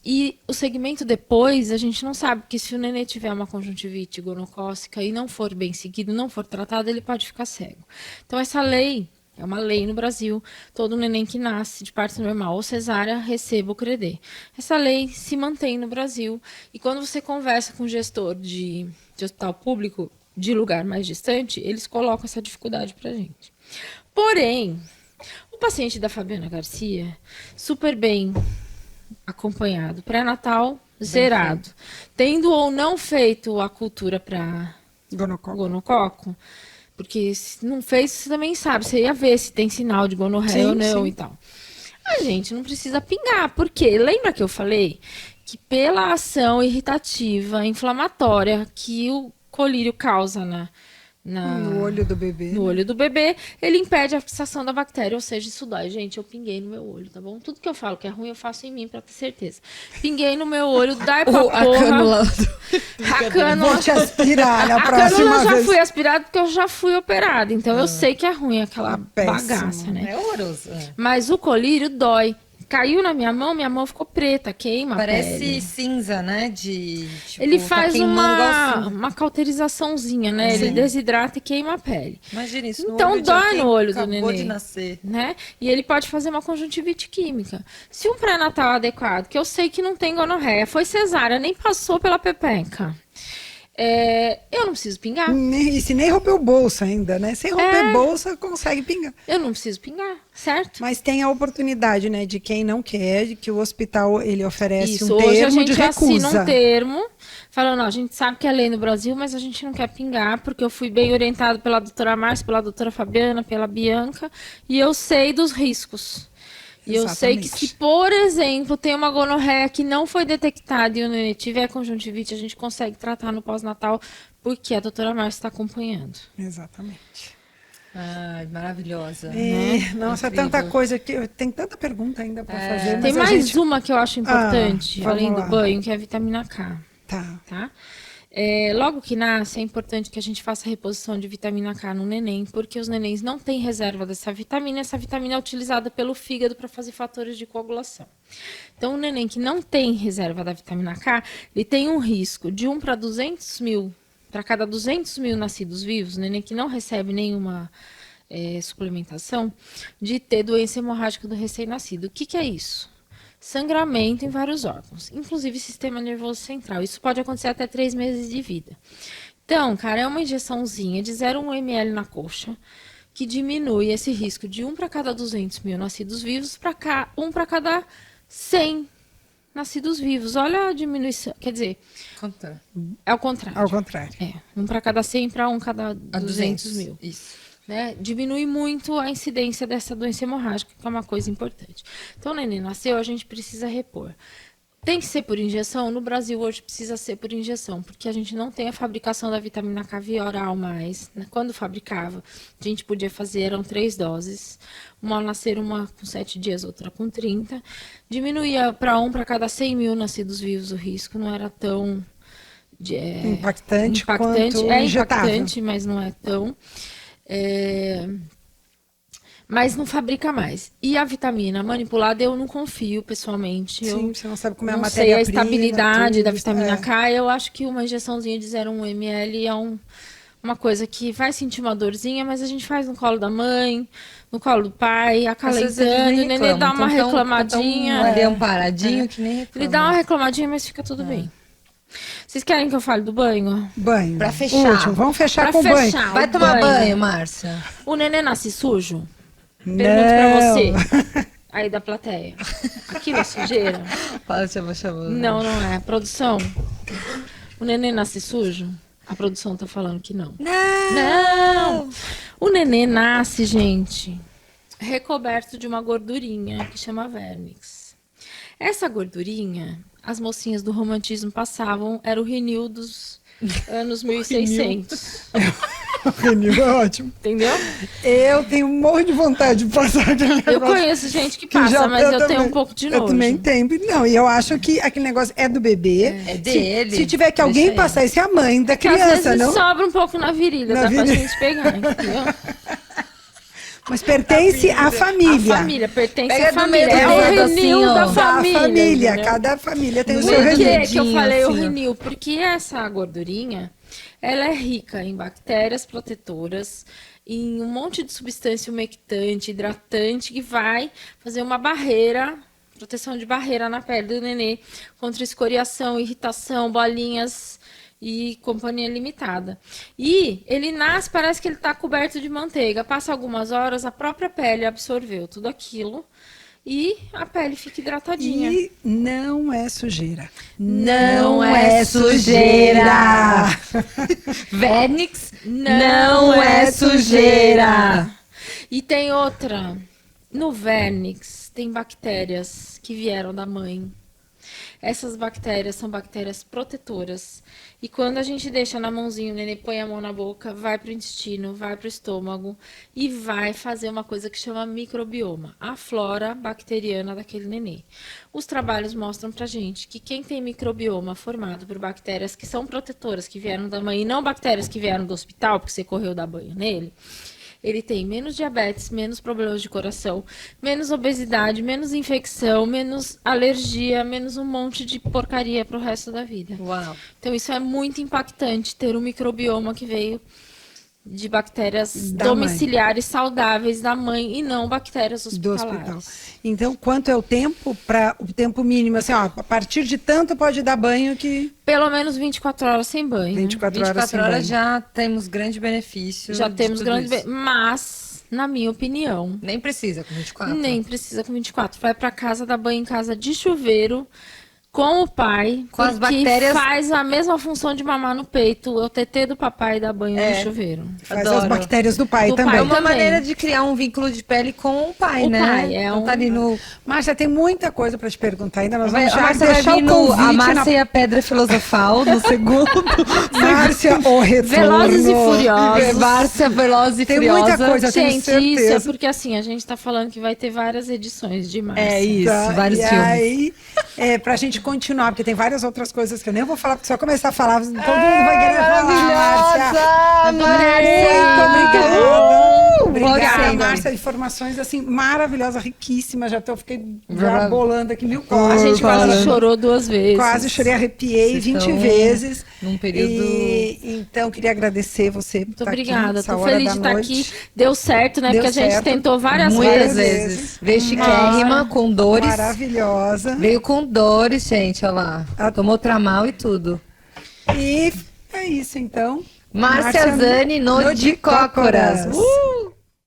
C: E o segmento depois, a gente não sabe, porque se o nenê tiver uma conjuntivite gonocócica e não for bem seguido, não for tratado, ele pode ficar cego. Então, essa lei é uma lei no Brasil. Todo neném que nasce de parto normal ou cesárea receba o Credé. Essa lei se mantém no Brasil. E quando você conversa com o gestor de hospital público de lugar mais distante, eles colocam essa dificuldade pra gente. Porém, o paciente da Fabiana Garcia, super bem acompanhado, pré-natal zerado, tendo ou não feito a cultura para gonococo, porque se não fez, você também sabe, você ia ver se tem sinal de gonorreia ou não e tal. A gente não precisa pingar, porque lembra que eu falei que pela ação irritativa, inflamatória que o colírio causa
A: No olho do bebê.
C: no olho do bebê, ele impede a fixação da bactéria, ou seja, isso dói. Gente, eu pinguei no meu olho, tá bom? Tudo que eu falo que é ruim, eu faço em mim pra ter certeza. Pinguei no meu olho, dai pra
B: A
C: porra.
B: cânula.
C: A cânula.
A: Vou te aspirar na
C: A
A: próxima
C: cânula eu já
A: vez.
C: fui aspirada porque eu já fui operada. Então eu sei que é ruim aquela
A: péssimo.
C: bagaça, né?
B: É horroroso.
C: Mas o colírio dói. caiu na minha mão ficou preta, queima a
B: Parece
C: pele.
B: cinza, né? De, tipo,
C: Ele
B: tá
C: faz
B: queimando igual cinza.
C: uma cauterizaçãozinha, né? Ele desidrata e queima a pele.
B: Imagina isso
C: Então,
B: no olho de
C: dói
B: alguém
C: no olho
B: que
C: do
B: acabou
C: nenê.
B: de nascer.
C: Né? E ele pode fazer uma conjuntivite química. Se um pré-natal adequado, que eu sei que não tem gonorreia, foi cesárea, nem passou pela pepeca, eu não preciso pingar.
A: E se nem rompeu bolsa ainda, né? Sem romper bolsa, consegue pingar.
C: Eu não preciso pingar, certo?
A: Mas tem a oportunidade, né, de quem não quer, de que o hospital ele oferece
C: Isso,
A: um
C: hoje a
A: termo de
C: gente assina
A: recusa.
C: um termo falando, ó, a gente sabe que é lei no Brasil, mas a gente não quer pingar, porque eu fui bem orientado pela doutora Márcia, pela doutora Fabiana, pela Bianca, e eu sei dos riscos. E eu sei que
A: Exatamente.
C: se, por exemplo, tem uma gonorreia que não foi detectada e o nenê tiver conjuntivite, a gente consegue tratar no pós-natal, porque a doutora Márcia está acompanhando.
A: Exatamente.
B: Ai, maravilhosa.
A: Nossa,
B: Incrível.
A: tanta coisa que tem tanta pergunta ainda para fazer.
C: Tem
A: Mas a
C: mais
A: gente...
C: uma que eu acho importante,
A: vamos
C: além
A: lá.
C: do banho, que é a vitamina K.
A: Tá.
C: Tá? Logo que nasce, é importante que a gente faça a reposição de vitamina K no neném, porque os nenéns não têm reserva dessa vitamina. Essa vitamina é utilizada pelo fígado para fazer fatores de coagulação. Então, o neném que não tem reserva da vitamina K, ele tem um risco de 1 para 200 mil, para cada 200 mil nascidos vivos, neném que não recebe nenhuma suplementação, de ter doença hemorrágica do recém-nascido. O que é isso? Sangramento em vários órgãos, inclusive sistema nervoso central. Isso pode acontecer até 3 meses de vida. Então, cara, é uma injeçãozinha de 0,1 ml na coxa que diminui esse risco de 1 para cada 200 mil nascidos vivos para 1 para cada 100 nascidos vivos. Olha a diminuição, quer dizer,
B: Conta.
C: é o contrário.
A: Ao contrário.
C: 1 para cada 100 para 1 cada 200 mil.
B: Isso.
C: Né? Diminui muito a incidência dessa doença hemorrágica, que é uma coisa importante. Então, o neném nasceu, a gente precisa repor. Tem que ser por injeção? No Brasil, hoje, precisa ser por injeção, porque a gente não tem a fabricação da vitamina K via oral mais. Né? Quando fabricava, a gente podia fazer, eram 3 doses. Uma ao nascer, uma com 7 dias, outra com 30. Diminuía para 1 para cada 100 mil nascidos vivos o risco, não era tão...
A: Impactante quanto
C: É
A: injetável.
C: impactante, mas não é tão... Mas não fabrica mais. E a vitamina manipulada eu não confio, pessoalmente.
A: Sim, você não sabe como é a
C: não sei a
A: matéria-prima.
C: estabilidade da
A: tudo,
C: vitamina K. Eu acho que uma injeçãozinha de 0,1 ml é uma coisa que vai sentir uma dorzinha, mas a gente faz no colo da mãe, no colo do pai,
B: Às vezes eles
C: acalentando,
B: nem
C: o nenê dá uma
B: reclamam,
C: reclamadinha.
B: Ali amparadinho, que nem reclama.
C: Ele dá uma reclamadinha, mas fica tudo bem. Vocês querem que eu fale do banho?
A: Banho.
B: Pra fechar.
A: Último, vamos fechar
C: Pra
A: com banho.
C: fechar.
B: Vai
C: o
B: tomar banho, Márcia.
C: O nenê nasce sujo? Pergunto
A: Não.
C: pra você, aí da plateia. Aquilo é sujeira?
B: Chama.
C: Não, não é. Produção, o nenê nasce sujo? A produção tá falando que não. Não! O nenê nasce, gente, recoberto de uma gordurinha que chama vernix. Essa gordurinha, as mocinhas do romantismo passavam, era o Rinil dos anos 1600.
A: O Renil é ótimo.
C: Entendeu?
A: Eu tenho um monte de vontade de passar aquele negócio.
C: Eu conheço gente que
A: que
C: passa, mas eu tenho
A: também-
C: um pouco de nojo.
A: Eu também tenho. Não, e eu acho que aquele negócio é do bebê.
B: É dele.
A: Se tiver que
B: Deixa
A: alguém
B: ele.
A: passar, isso é a mãe da
C: Que às
A: criança,
C: vezes
A: não?
C: sobra um pouco na virilha,
A: Na
C: dá pra
A: virilha.
C: gente pegar, entendeu?
A: Mas pertence à família.
C: A família, pertence
B: Pega
C: à
B: do
C: família.
B: meio do
C: É o
B: dedo,
C: renil
B: assim, ó.
C: da
A: Da
C: família.
A: família.
C: entendeu?
A: Cada família tem o
C: Por
A: seu
C: que
A: renil.
C: que eu falei o
B: assim, ó.
C: renil? Porque essa gordurinha, ela é rica em bactérias protetoras, em um monte de substância umectante, hidratante, que vai fazer uma barreira, proteção de barreira na pele do nenê, contra escoriação, irritação, bolinhas e companhia limitada. E ele nasce, parece que ele está coberto de manteiga. Passa algumas horas, a própria pele absorveu tudo aquilo e a pele fica hidratadinha.
A: E não é sujeira.
C: Não é sujeira.
B: Vernix
C: Não é sujeira. E tem outra. No vernix tem bactérias que vieram da mãe. Essas bactérias são bactérias protetoras. E quando a gente deixa na mãozinha, o nenê põe a mão na boca, vai para o intestino, vai para o estômago e vai fazer uma coisa que chama microbioma, a flora bacteriana daquele nenê. Os trabalhos mostram pra gente que quem tem microbioma formado por bactérias que são protetoras, que vieram da mãe, e não bactérias que vieram do hospital, porque você correu dar banho nele, ele tem menos diabetes, menos problemas de coração, menos obesidade, menos infecção, menos alergia, menos um monte de porcaria pro resto da vida.
B: Uau.
C: Então isso é muito impactante, ter um microbioma que veio de bactérias
A: Da
C: domiciliares saudáveis da mãe e não bactérias
A: Do
C: hospitalares.
A: hospital. Então, quanto é o tempo para o tempo mínimo? Assim, ó, a partir de tanto pode dar banho que
C: Pelo menos 24 horas sem banho.
A: 24 horas
B: 24
A: sem
B: horas
A: banho.
B: já temos grande benefício.
C: Já
B: de
C: temos
B: tudo
C: grande...
B: isso.
C: Mas, na minha opinião,
B: Nem precisa com 24.
C: nem precisa com 24. Vai pra casa, dar banho em casa de chuveiro, com o pai,
B: Com as
C: porque
B: bactérias-
C: faz a mesma função de mamar no peito, o TT do papai dar banho
B: É.
C: no chuveiro.
A: Faz
B: Adoro.
A: as bactérias do pai
C: Do pai
A: também.
B: É uma
C: também.
B: maneira de criar um vínculo de pele com o pai,
C: O
B: né?
C: pai, é
B: Então
C: um-
B: tá ali no...
A: Márcia, tem muita coisa para te perguntar ainda. Nós
B: A
A: vamos já
B: Márcia vai
A: deixar
B: vir
A: o
B: no
A: convite
B: A Márcia
A: na
B: e a Pedra Filosofal no segundo.
A: Márcia, o retorno.
C: Velozes e Furiosos.
B: Márcia Veloz e
A: Tem
B: Furiosa.
A: muita coisa, tenho
C: Gente,
A: certeza.
C: isso é porque assim, a gente tá falando que vai ter várias edições de Márcia.
B: É isso,
A: Tá,
B: vários
A: e
B: filmes.
A: aí, pra gente continuar, porque tem várias outras coisas que eu nem vou falar, porque se eu começar a falar, todo mundo vai querer falar, Márcia. Muito obrigada. Obrigada,
B: sempre.
A: Márcia. Informações, assim, maravilhosas, riquíssimas. Fiquei já bolando aqui mil
C: A
A: coisas.
C: gente quase
B: falando.
C: chorou 2 vezes.
A: Quase chorei, arrepiei
B: Vocês
A: 20
B: estão
A: vezes.
B: num período-
A: Então, queria agradecer você por
C: Muito
A: estar
C: obrigada,
A: aqui. essa
C: tô
A: hora
C: feliz
A: da
C: de estar
A: noite.
C: aqui. Deu certo, né?
A: Deu
C: Porque a gente
A: certo.
C: tentou várias
B: Muitas
C: vezes.
B: vezes. Veio chiquérrima, com dores.
A: Maravilhosa.
B: Veio com dores, gente, olha lá.
A: A-
B: Tomou tramal e tudo.
A: E é isso, então.
B: Márcia Zani no De Cócoras.